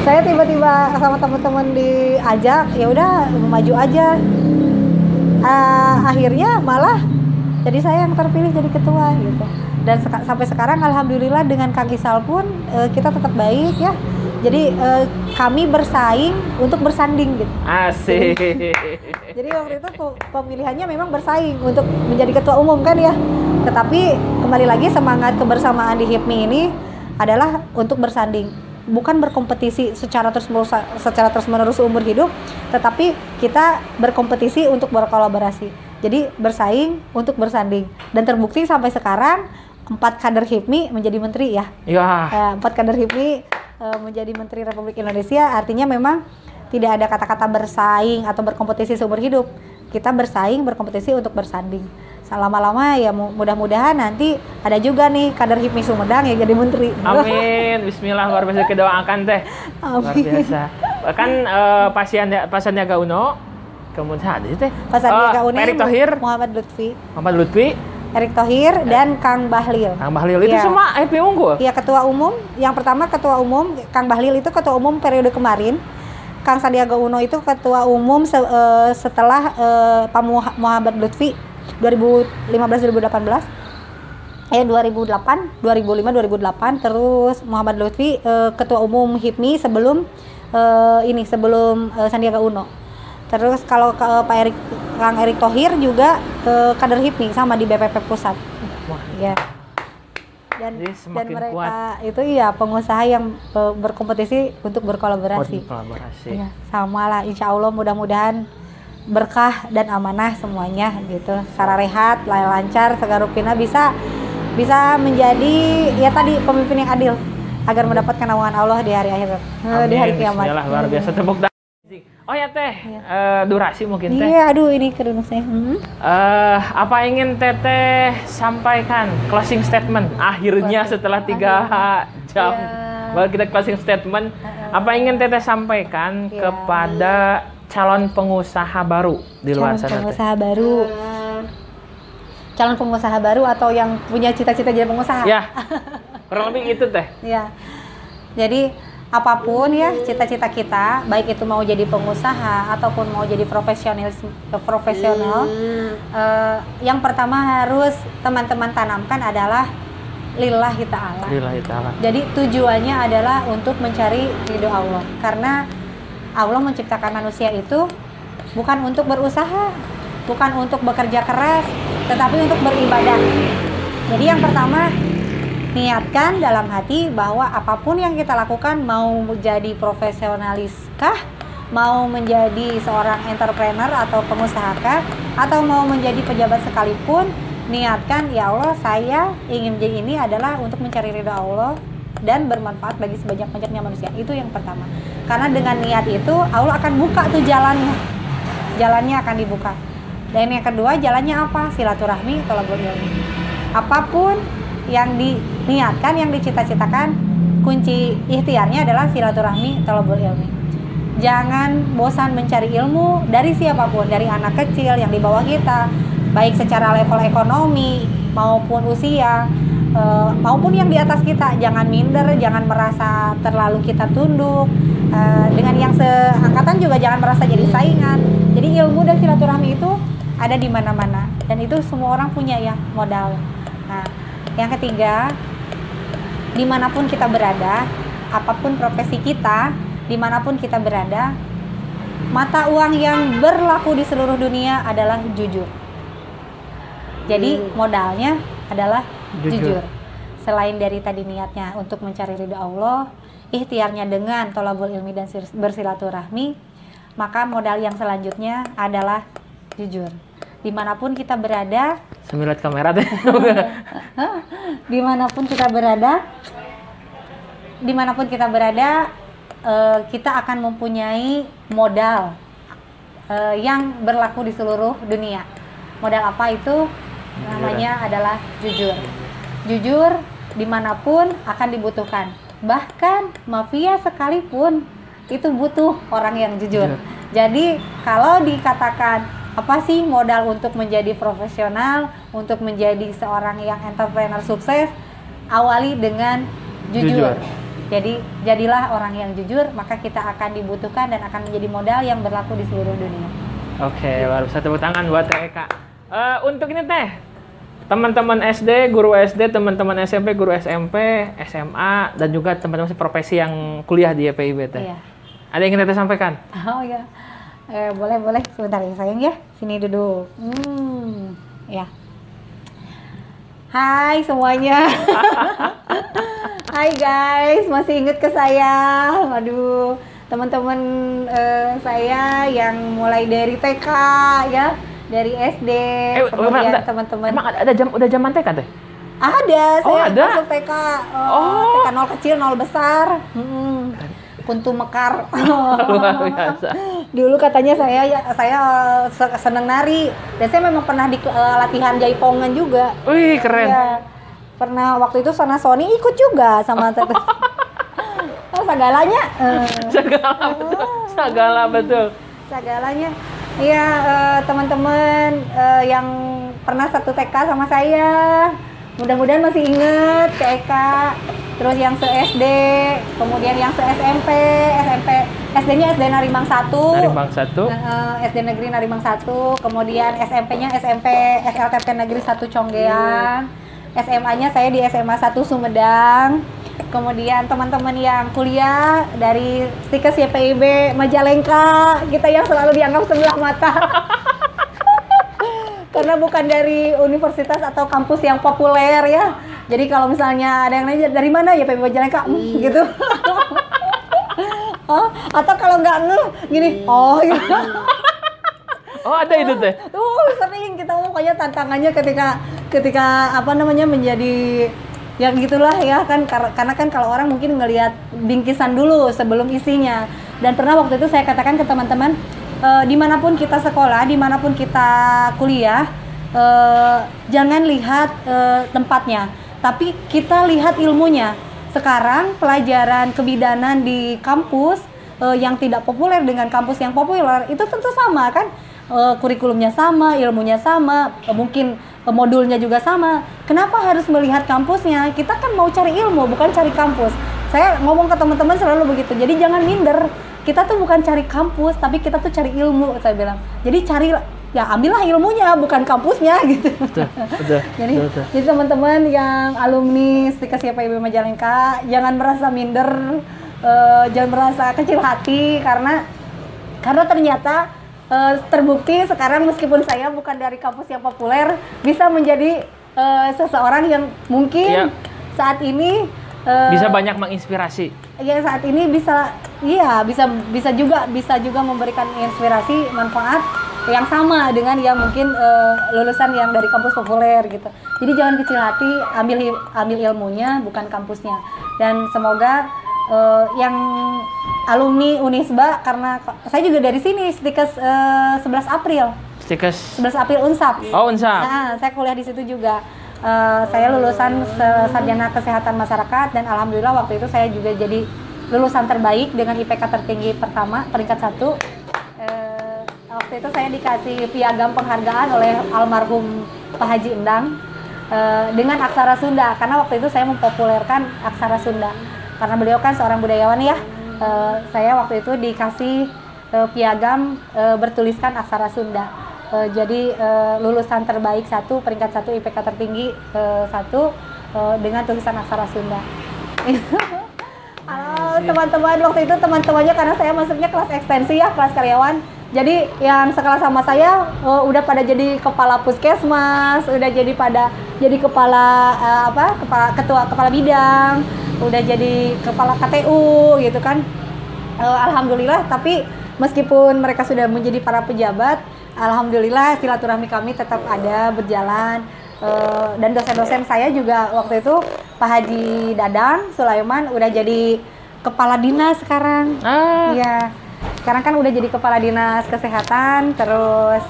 Saya tiba-tiba sama teman-teman diajak, ya udah maju aja. Akhirnya malah jadi saya yang terpilih jadi ketua gitu. Dan sampai sekarang alhamdulillah dengan Kang Isal pun kita tetap baik ya. Jadi kami bersaing untuk bersanding gitu. Asik. Jadi waktu itu pemilihannya memang bersaing untuk menjadi ketua umum kan ya. Tetapi kembali lagi semangat kebersamaan di HIPMI ini adalah untuk bersanding, bukan berkompetisi secara terus-menerus seumur hidup, tetapi kita berkompetisi untuk berkolaborasi. Jadi bersaing untuk bersanding, dan terbukti sampai sekarang 4 kader HIPMI menjadi menteri ya. Ya. 4 kader HIPMI menjadi Menteri Republik Indonesia, artinya memang tidak ada kata-kata bersaing atau berkompetisi seumur hidup. Kita bersaing, berkompetisi untuk bersanding. Lama-lama ya mudah-mudahan nanti ada juga nih kader HIPMI Sumedang yang jadi menteri. Amin, bismillah, luar biasa kita doakan teh. Luar biasa. Kan Pak Sandiaga Uno, kemudian ada teh. Pak Sandiaga Uno, Erick Thohir, Muhammad Lutfi, Erick Thohir dan Kang Bahlil. Kang Bahlil itu ya. semua HIPMI unggul. Iya, ketua umum. Yang pertama ketua umum Kang Bahlil itu ketua umum periode kemarin. Kang Sandiaga Uno itu ketua umum setelah Pak Muhammad Lutfi 2015-2018. 2005-2008, terus Muhammad Lutfi ketua umum HIPMI sebelum Sandiaga Uno. Terus kalau Kang Erick Thohir juga kader HIPMI sama di BPP Pusat. Wah, ya. Dan mereka kuat. itu ya pengusaha yang berkompetisi untuk berkolaborasi. Ya, sama lah, insya Allah mudah-mudahan berkah dan amanah semuanya gitu. Secara rehat, lancar, segala rupina bisa menjadi ya tadi pemimpin yang adil agar mendapatkan naungan Allah di hari akhir. Di hari kiamat. Bismillah, luar biasa, tepuk tangan. Oh ya teh, durasi mungkin teh. Iya, aduh ini kedunuk saya. Apa ingin teteh sampaikan closing statement akhirnya setelah 3 jam baru kita closing statement. Apa ingin teteh sampaikan kepada calon pengusaha baru di luar sana? Calon pengusaha baru atau yang punya cita-cita jadi pengusaha? Ya, kurang lebih itu teh. Ya, jadi apapun ya cita-cita kita, baik itu mau jadi pengusaha ataupun mau jadi profesional, yang pertama harus teman-teman tanamkan adalah lillahi ta'ala. Jadi tujuannya adalah untuk mencari ridho Allah, karena Allah menciptakan manusia itu bukan untuk berusaha, bukan untuk bekerja keras, tetapi untuk beribadah. Jadi yang pertama, niatkan dalam hati bahwa apapun yang kita lakukan, mau menjadi profesionaliskah, mau menjadi seorang entrepreneur atau pengusahakah, atau mau menjadi pejabat sekalipun, niatkan, ya Allah, saya ingin menjadi ini adalah untuk mencari ridha Allah dan bermanfaat bagi sebanyak-banyaknya manusia. Itu yang pertama. Karena dengan niat itu Allah akan buka tuh jalannya akan dibuka. Dan yang kedua, jalannya apa? Silaturahmi, thalabul ilmi. Apapun yang diniatkan, yang dicita-citakan, kunci ikhtiarnya adalah silaturahmi, thalabul ilmi. Jangan bosan mencari ilmu dari siapapun, dari anak kecil yang di bawah kita, baik secara level ekonomi maupun usia, maupun yang di atas kita. Jangan minder, jangan merasa terlalu kita tunduk. Dengan yang seangkatan juga jangan merasa jadi saingan. Jadi ilmu dan silaturahmi itu ada di mana-mana, dan itu semua orang punya ya modal. Nah, yang ketiga, dimanapun kita berada, apapun profesi kita, dimanapun kita berada, mata uang yang berlaku di seluruh dunia adalah jujur. Jadi modalnya adalah jujur. Selain dari tadi niatnya untuk mencari ridha Allah, ikhtiarnya dengan thalabul ilmi dan bersilaturahmi, maka modal yang selanjutnya adalah jujur. Dimanapun kita berada, semilat kamera deh. dimanapun kita berada, kita akan mempunyai modal yang berlaku di seluruh dunia. Modal apa itu? Namanya adalah jujur. Jujur dimanapun akan dibutuhkan. Bahkan mafia sekalipun itu butuh orang yang jujur. Jadi kalau dikatakan apa sih modal untuk menjadi profesional, untuk menjadi seorang yang entrepreneur sukses, awali dengan jujur. Jadi jadilah orang yang jujur, maka kita akan dibutuhkan dan akan menjadi modal yang berlaku di seluruh dunia. Oke, baru tepuk tangan buat Eka. Untuk ini teh, teman-teman SD, guru SD, teman-teman SMP, guru SMP, SMA, dan juga teman-teman profesi yang kuliah di YPIB teh. Iya. Ada yang ingin Teteh sampaikan? Oh ya, boleh sebentar ya sayang ya, sini duduk. Ya. Hai semuanya. Hai guys, masih inget ke saya? Aduh, teman-teman saya yang mulai dari TK ya, dari SD, kemudian teman-teman. Emang udah zaman TK Teh? Ada, saya ada? masuk TK. TK 0 kecil, 0 besar. Kuntu mekar. Luar biasa. Dulu katanya saya seneng nari dan saya memang pernah di latihan jaipongan juga. Wih, keren. Ya, pernah waktu itu Sony ikut juga sama teteh. Segalanya. Segala betul. Segalanya. Iya, teman-teman yang pernah satu TK sama saya. Mudah-mudahan masih inget TK, terus yang se-SD, kemudian yang se-SMP, SD-nya SD Narimang 1. Narimang 1. SD Negeri Narimang 1, kemudian SMP-nya SMP SLTP Negeri 1 Conggeang. SMA-nya saya di SMA 1 Sumedang. Kemudian teman-teman yang kuliah dari Stikes YPIB Majalengka, kita yang selalu dianggap sebelah mata. Karena bukan dari universitas atau kampus yang populer ya. Jadi kalau misalnya ada yang nanya dari mana ya PB Majalengka gitu. Atau kalau nggak gini, gitu. Oh, ada itu Teh. Sering kita pokoknya tantangannya ketika apa namanya menjadi ya gitulah ya kan, karena kan kalau orang mungkin ngelihat bingkisan dulu sebelum isinya. Dan pernah waktu itu saya katakan ke teman-teman, dimanapun kita sekolah, dimanapun kita kuliah, jangan lihat tempatnya, tapi kita lihat ilmunya. Sekarang pelajaran kebidanan di kampus yang tidak populer dengan kampus yang populer itu tentu sama kan, kurikulumnya sama, ilmunya sama, mungkin modulnya juga sama. Kenapa harus melihat kampusnya? Kita kan mau cari ilmu, bukan cari kampus. Saya ngomong ke teman-teman selalu begitu. Jadi jangan minder. Kita tuh bukan cari kampus, tapi kita tuh cari ilmu, saya bilang. Jadi ambillah ilmunya, bukan kampusnya gitu. Betul. Jadi teman-teman yang alumni Stikes YPIB Majalengka, jangan merasa minder, jangan merasa kecil hati karena ternyata terbukti sekarang meskipun saya bukan dari kampus yang populer, bisa menjadi seseorang yang mungkin saat ini bisa banyak menginspirasi. Ya saat ini bisa juga memberikan inspirasi, manfaat yang sama dengan yang mungkin lulusan yang dari kampus populer gitu. Jadi jangan kecil hati, ambil ilmunya bukan kampusnya. Dan semoga yang alumni Unisba, karena saya juga dari sini, Stikes 11 April. Stikes 11 April Unsap. Oh, Unsap. Nah, saya kuliah di situ juga. Saya lulusan sarjana kesehatan masyarakat dan alhamdulillah waktu itu saya juga jadi lulusan terbaik dengan IPK tertinggi pertama, peringkat 1. Waktu itu saya dikasih piagam penghargaan oleh almarhum Pak Haji Endang dengan aksara Sunda, karena waktu itu saya mempopulerkan aksara Sunda. Karena beliau kan seorang budayawan ya, saya waktu itu dikasih piagam bertuliskan aksara Sunda. Jadi lulusan terbaik 1, peringkat 1, IPK tertinggi 1 dengan tulisan aksara Sunda. Teman-teman waktu itu teman-temannya, karena saya masuknya kelas ekstensi ya, kelas karyawan. Jadi yang sekelas sama saya udah pada jadi kepala puskesmas, udah jadi kepala kepala bidang, udah jadi kepala KTU gitu kan. Alhamdulillah, tapi meskipun mereka sudah menjadi para pejabat, alhamdulillah silaturahmi kami tetap ada berjalan. Dan dosen-dosen saya juga waktu itu Pak Haji Dadang Sulaiman udah jadi kepala dinas sekarang. Iya. Sekarang kan udah jadi kepala dinas kesehatan, terus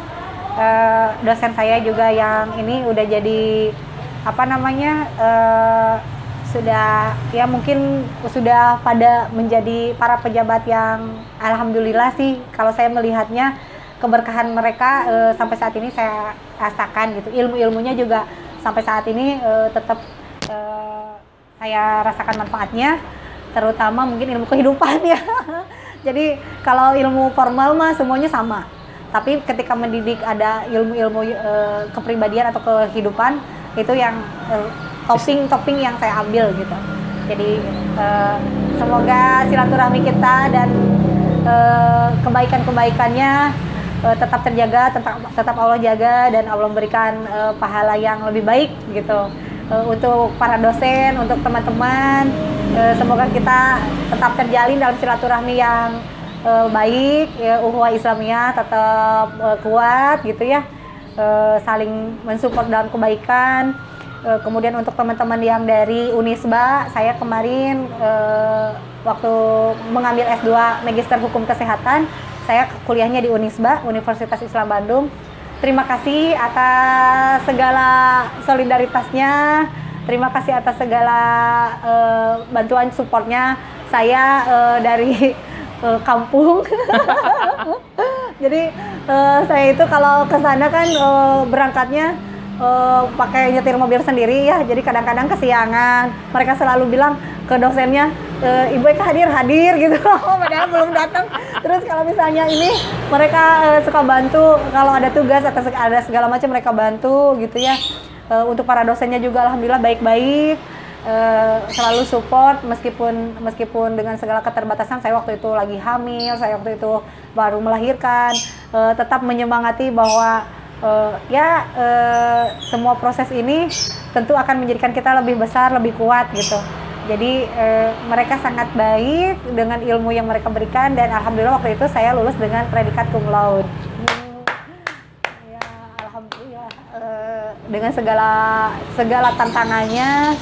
dosen saya juga yang ini udah jadi sudah ya mungkin sudah pada menjadi para pejabat yang alhamdulillah sih kalau saya melihatnya keberkahan mereka sampai saat ini saya rasakan gitu. Ilmu-ilmunya juga sampai saat ini tetap saya rasakan manfaatnya, terutama mungkin ilmu kehidupan ya. Jadi kalau ilmu formal mah semuanya sama, tapi ketika mendidik ada ilmu-ilmu kepribadian atau kehidupan, itu yang topping yang saya ambil gitu. Jadi semoga silaturahmi kita dan kebaikan-kebaikannya tetap terjaga, tetap Allah jaga, dan Allah memberikan pahala yang lebih baik gitu. Untuk para dosen, untuk teman-teman, semoga kita tetap terjalin dalam silaturahmi yang baik, ya, ukhuwah Islamiyah tetap kuat gitu ya, saling mensupport dalam kebaikan. Kemudian untuk teman-teman yang dari Unisba, saya kemarin waktu mengambil S2 Magister Hukum Kesehatan, saya kuliahnya di Unisba, Universitas Islam Bandung. Terima kasih atas segala solidaritasnya, terima kasih atas segala bantuan supportnya. Saya dari kampung, jadi saya itu kalau ke sana kan berangkatnya pakai nyetir mobil sendiri ya, jadi kadang-kadang kesiangan. Mereka selalu bilang ke dosennya, Ibu Eka hadir gitu, padahal belum datang. Terus kalau misalnya ini mereka suka bantu kalau ada tugas atau ada segala macam, mereka bantu gitu ya. Untuk para dosennya juga alhamdulillah baik-baik, selalu support meskipun dengan segala keterbatasan. Saya waktu itu lagi hamil, saya waktu itu baru melahirkan, tetap menyemangati bahwa semua proses ini tentu akan menjadikan kita lebih besar, lebih kuat gitu. Jadi mereka sangat baik dengan ilmu yang mereka berikan, dan alhamdulillah waktu itu saya lulus dengan predikat cum laude. Ya, alhamdulillah, dengan segala tantangannya,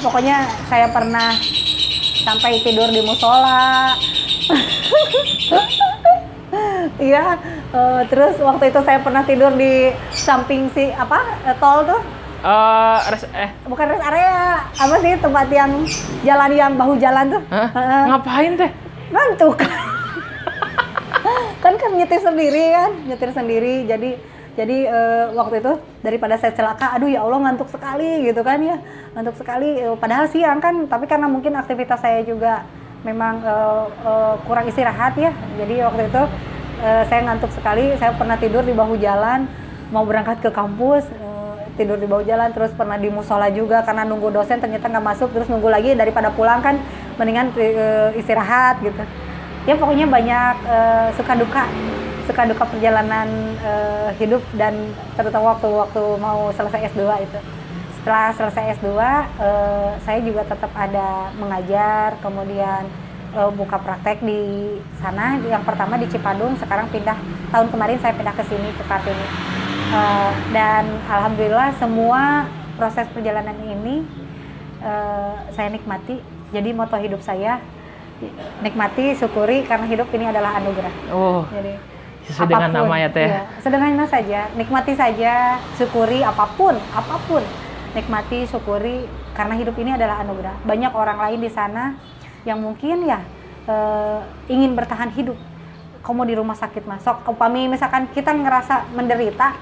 pokoknya saya pernah sampai tidur di musola. Iya, terus waktu itu saya pernah tidur di samping tol tuh. Bukan rest area, apa sih tempat yang jalan yang bahu jalan tuh? Ngapain teh? Ngantuk. kan nyetir sendiri. Jadi waktu itu daripada saya celaka, aduh ya Allah ngantuk sekali gitu kan ya, ngantuk sekali. Padahal siang kan, tapi karena mungkin aktivitas saya juga memang kurang istirahat ya. Jadi waktu itu saya ngantuk sekali. Saya pernah tidur di bahu jalan, mau berangkat ke kampus, tidur di bahu jalan. Terus pernah di musola juga karena nunggu dosen ternyata nggak masuk, terus nunggu lagi, daripada pulang kan mendingan istirahat gitu. Ya pokoknya banyak suka duka perjalanan hidup, dan terutama waktu mau selesai S2 itu. Setelah selesai S2 saya juga tetap ada mengajar, kemudian buka praktek di sana. Yang pertama di Cipadung, sekarang tahun kemarin saya pindah ke sini, ke Kartini. Dan alhamdulillah semua proses perjalanan ini saya nikmati. Jadi moto hidup saya, nikmati, syukuri, karena hidup ini adalah anugerah. Jadi sesuai dengan nama ya teh. Iya, sederhana saja, nikmati saja, syukuri apapun. Nikmati, syukuri, karena hidup ini adalah anugerah. Banyak orang lain di sana yang mungkin ya ingin bertahan hidup. Kamu di rumah sakit masuk, upami misalkan kita ngerasa menderita,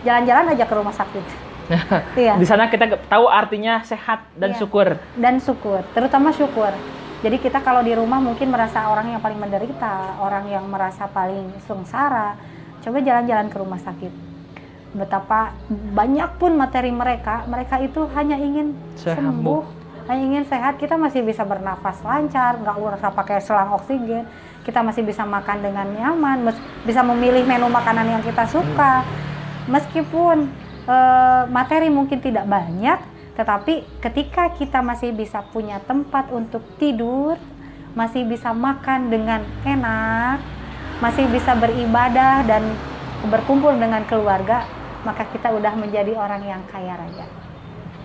jalan-jalan aja ke rumah sakit. Iya. Di sana kita tahu artinya sehat dan syukur. Dan syukur, terutama syukur. Jadi kita kalau di rumah mungkin merasa orang yang paling menderita, orang yang merasa paling sengsara. Coba jalan-jalan ke rumah sakit. Betapa banyak pun materi mereka itu hanya ingin sembuh, hanya ingin sehat. Kita masih bisa bernafas lancar, nggak usah pakai selang oksigen. Kita masih bisa makan dengan nyaman, bisa memilih menu makanan yang kita suka. Meskipun materi mungkin tidak banyak, tetapi ketika kita masih bisa punya tempat untuk tidur, masih bisa makan dengan enak, masih bisa beribadah dan berkumpul dengan keluarga, maka kita udah menjadi orang yang kaya raya.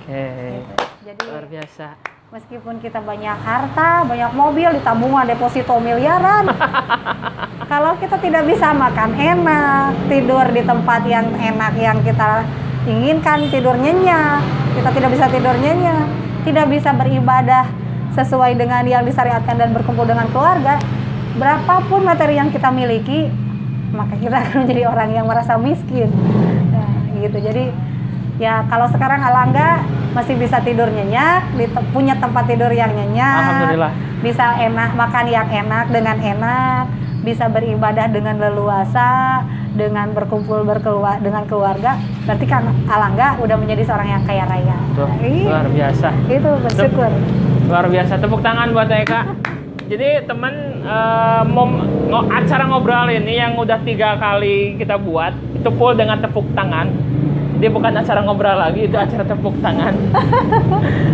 Oke. Gitu. Jadi luar biasa. Meskipun kita banyak harta, banyak mobil, di tabungan deposito miliaran, kalau kita tidak bisa makan enak, tidur di tempat yang enak yang kita inginkan, tidur nyenyak, kita tidak bisa tidur nyenyak, tidak bisa beribadah sesuai dengan yang disyariatkan dan berkumpul dengan keluarga, berapapun materi yang kita miliki, maka kita akan menjadi orang yang merasa miskin. Nah, gitu. Jadi ya kalau sekarang alangga masih bisa tidur nyenyak, punya tempat tidur yang nyenyak, alhamdulillah, bisa enak, makan yang enak dengan enak, bisa beribadah dengan leluasa, dengan berkumpul dengan keluarga, berarti kan alangga udah menjadi seorang yang kaya raya. Tuh, luar biasa. Itu bersyukur. Luar biasa, tepuk tangan buat Eka. Jadi teman acara ngobrol ini yang udah 3 kali kita buat itu full dengan tepuk tangan. Dia bukan acara ngobrol lagi, itu acara tepuk tangan.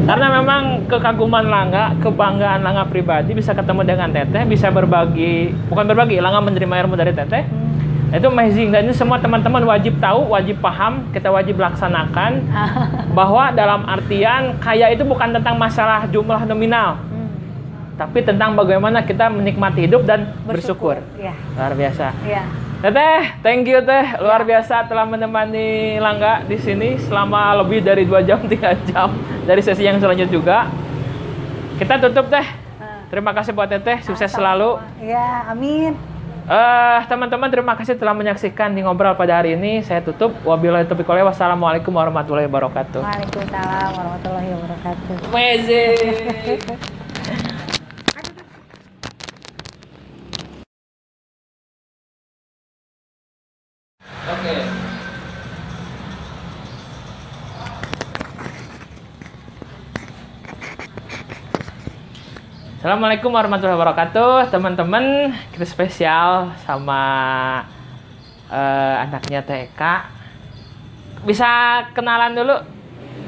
Karena memang kekaguman Langga, kebanggaan Langga pribadi bisa ketemu dengan Teteh, bisa berbagi, bukan berbagi, Langga menerima ilmu dari Teteh. Itu amazing, dan ini semua teman-teman wajib tahu, wajib paham, kita wajib laksanakan. Bahwa dalam artian kaya itu bukan tentang masalah jumlah nominal, tapi tentang bagaimana kita menikmati hidup dan bersyukur. Ya. Luar biasa. Ya. Teteh, thank you Teh, luar biasa telah menemani Langga di sini selama lebih dari 2 jam, 3 jam dari sesi yang selanjutnya juga. Kita tutup Teh. Terima kasih buat Teteh, sukses selalu. Ya, amin. Teman-teman, terima kasih telah menyaksikan di ngobrol pada hari ini. Saya tutup. Wabillahi taufiq wal hidayah. Wassalamualaikum warahmatullahi wabarakatuh. Waalaikumsalam warahmatullahi wabarakatuh. Amazing. Oke. Assalamualaikum warahmatullahi wabarakatuh, teman-teman. Kita spesial sama anaknya TK. Bisa kenalan dulu.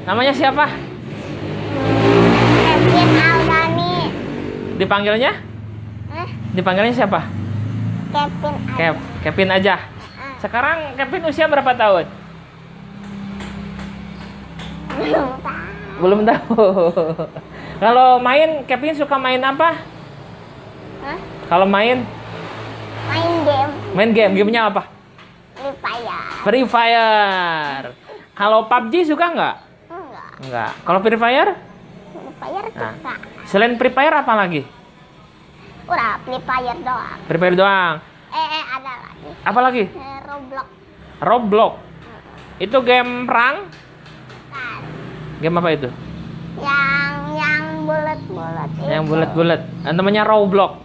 Namanya siapa? Kevin Aldani. Dipanggilnya? Dipanggilnya siapa? Kevin Kevin aja. Sekarang Kevin usia berapa tahun? Belum tahu. Kalau main, Kevin suka main apa? Kalau main? Main game. Main game. Gamenya apa? Free Fire. Free Fire. Kalau PUBG suka nggak? Enggak. Kalau Free Fire? Free Fire Nah, suka. selain Free Fire apa lagi? Udah Free Fire doang. Free Fire doang. Ada lagi. Apa lagi? Roblox. Roblox. Itu game perang? Kan. Game apa itu? Yang bulat-bulat. Yang bulat-bulat. Namanya Roblox.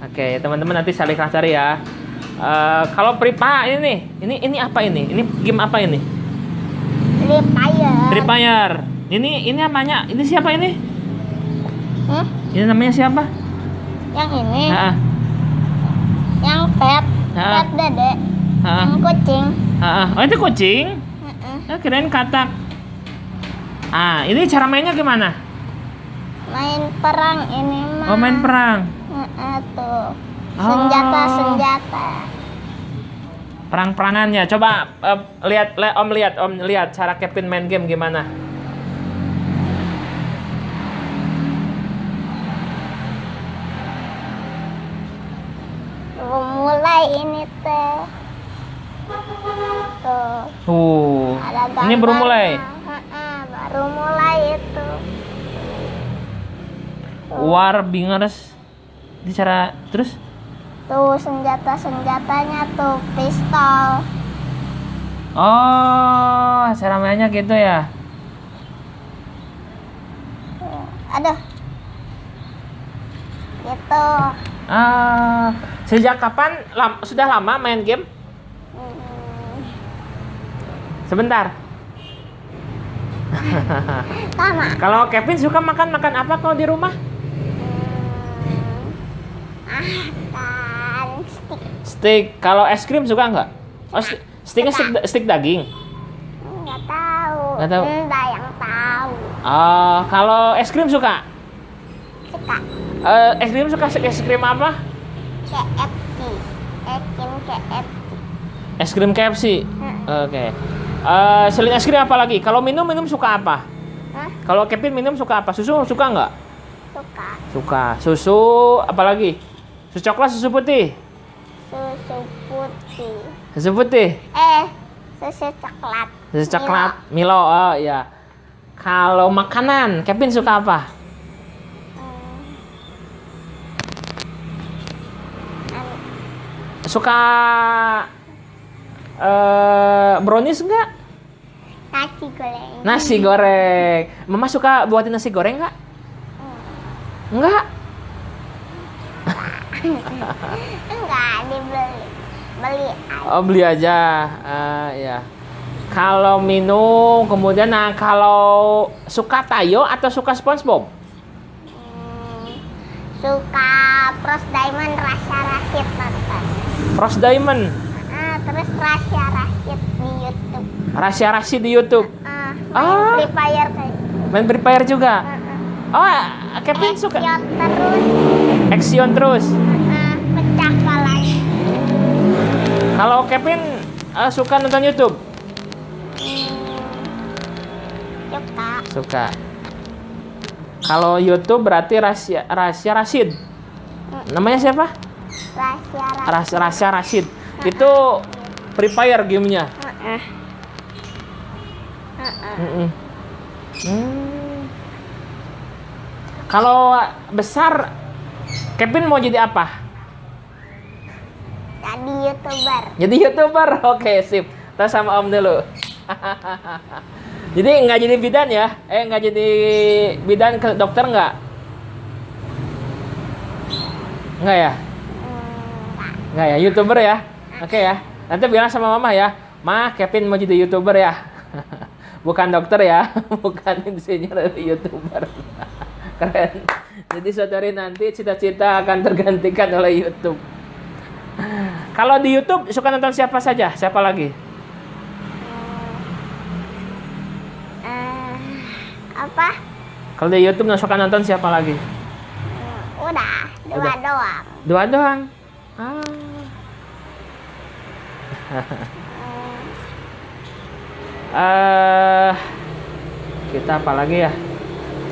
Oke, teman-teman nanti saling cari ya. Kalau Free Fire ini apa ini? Ini game apa ini? Free Fire. Free Fire. Ini namanya. Ini siapa ini? Ini namanya siapa? Yang ini. Heeh. Yang pet. Heeh. Pet dede. Heeh. Yang kucing. Heeh. Oh, itu kucing? Kirain katak. Ini cara mainnya gimana? Main perang ini mah. Oh, main perang. Tuh. Oh. Senjata. Perang-perangannya. Coba Om lihat cara Kevin main game gimana. Mulai ini teh. Tuh. Ada Ini baru mulai. Baru mulai itu. War Bingers. Ini cara terus? Tuh senjatanya tuh pistol. Oh, cara mainnya gitu ya. Aduh. Gitu. Sejak kapan sudah lama main game? Sebentar. Sama. Kalau Kevin suka makan apa kalau di rumah? Kan Steak. Kalau es krim suka nggak? Oh, steaknya steak daging. nggak tahu. Nggak tahu. Enggak yang tahu. Kalau es krim suka? Suka. Es krim suka es krim apa? KFC. KFC. Es krim KFC. Oke. Selain es krim apa lagi? Kalau minum suka apa? Kalau Kevin minum suka apa? Susu suka nggak? Suka. Suka. Susu apa lagi? Susu coklat, susu putih? Susu putih. Susu putih? Susu coklat. Susu coklat. Milo. Oh iya. Kalau makanan, Kevin suka apa? Suka brownies enggak? Nasi goreng. Nasi goreng. Mama suka buatin nasi goreng enggak? Enggak. Enggak, dibeli. Beli aja. Oh, beli aja. Ya. Kalau minum, kemudian kalau suka Tayo atau suka SpongeBob? Suka Pros Diamond, Rasya Rashid nonton. Pros Diamond, Terus Rasya Rashid di YouTube. Rasya Rashid di YouTube. Main Free Fire kayak. Main Free Fire juga. Oh, Kevin suka Action terus. action terus. Pecah kepalanya. Kalau Kevin suka nonton YouTube? Suka. Suka. Kalau YouTube berarti Rasya Rashid. Namanya siapa? Rasya Rashid. Rasya Rashid. Itu Free Fire gamenya. Kalau besar, Kevin mau jadi apa? Jadi YouTuber. Jadi YouTuber. Oke, sip. Kita sama Om dulu. Jadi nggak jadi bidan ya? Nggak jadi bidan ke dokter nggak? Nggak ya? Nggak ya? YouTuber ya? Oke ya. Nanti bilang sama mama ya. Ma, Kevin mau jadi YouTuber ya. Bukan dokter ya. Bukan insinyur, YouTuber. Keren. Jadi suatu hari nanti cita-cita akan tergantikan oleh YouTube. Kalau di YouTube suka nonton siapa saja? Siapa lagi? Apa? Kalau di YouTube suka nonton siapa lagi? Udah, dua Udah. doang. Dua doang. Kita apa lagi ya?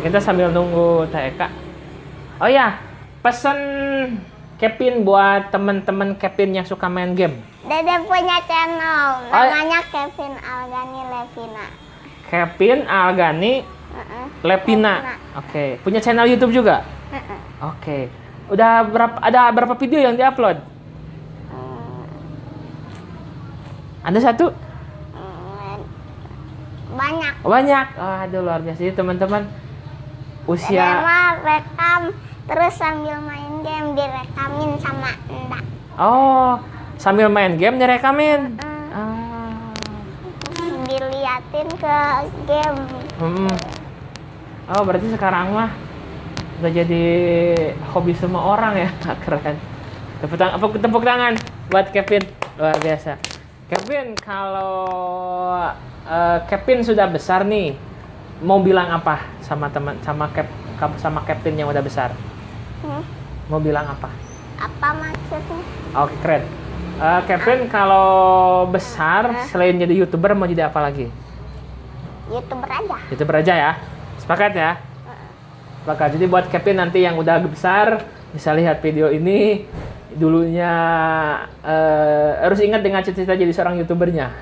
Kita sambil nunggu TK. Oh ya, pesan Kevin buat teman-teman Kevin yang suka main game. Dede punya channel, namanya Kevin Algani Levina. Kevin Algani Levina. Oke, punya channel YouTube juga? Oke. Udah ada berapa video yang diupload? Ada satu? Banyak. Banyak. Aduh, luar biasa. Jadi teman-teman Dede usia mah rekam terus sambil main game direkamin sama endak. Oh, sambil main game direkamin. Diliatin ke game. Oh, berarti sekarang mah udah jadi hobi semua orang ya. Keren. Tepuk tangan buat Kevin. Luar biasa. Kevin, kalau Kevin sudah besar nih, mau bilang apa sama Kevin yang udah besar? Mau bilang apa? Apa maksudnya? Oke, keren. Kevin kalau besar selain jadi YouTuber mau jadi apa lagi? YouTuber aja. YouTuber aja ya. Sepakat ya? Sepakat. Jadi buat Kevin nanti yang udah besar bisa lihat video ini, dulunya harus ingat dengan cita-cita jadi seorang YouTubernya.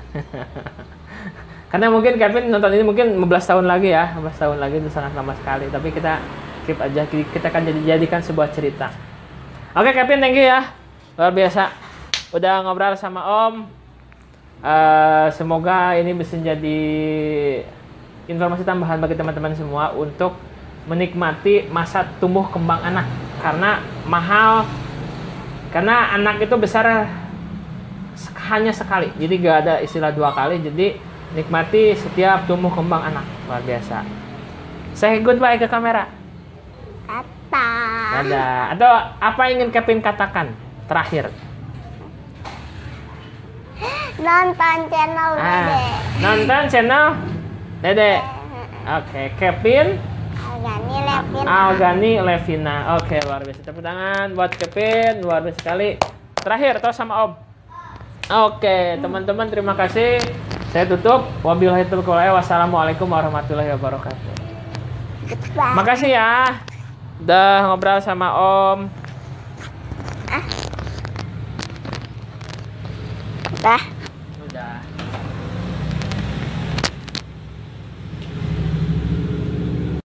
Karena mungkin Kevin nonton ini mungkin 15 tahun lagi ya. 15 tahun lagi itu sangat lama sekali. Tapi kita keep aja, kita akan jadikan sebuah cerita. Oke Kevin, thank you ya. Luar biasa. Udah ngobrol sama Om. Semoga ini bisa jadi informasi tambahan bagi teman-teman semua untuk menikmati masa tumbuh kembang anak. Karena mahal. Karena anak itu besar hanya sekali. Jadi gak ada istilah dua kali. Jadi nikmati setiap tumbuh kembang anak. Luar biasa. Say goodbye ke kamera. Kata. Ada. Atau apa yang ingin Kevin katakan terakhir? Nonton channel Dede. Nonton channel Dede. Oke, Kevin Algani Levina. Algani Levina. Oke, luar biasa. Tepuk tangan buat Kevin. Luar biasa sekali. Terakhir, atau sama Om. Oke, teman-teman terima kasih. Saya tutup. Wabillahi taufiq wal hidayah. Wassalamualaikum warahmatullahi wabarakatuh. Bye. Makasih ya. Udah ngobrol sama Om. Dah.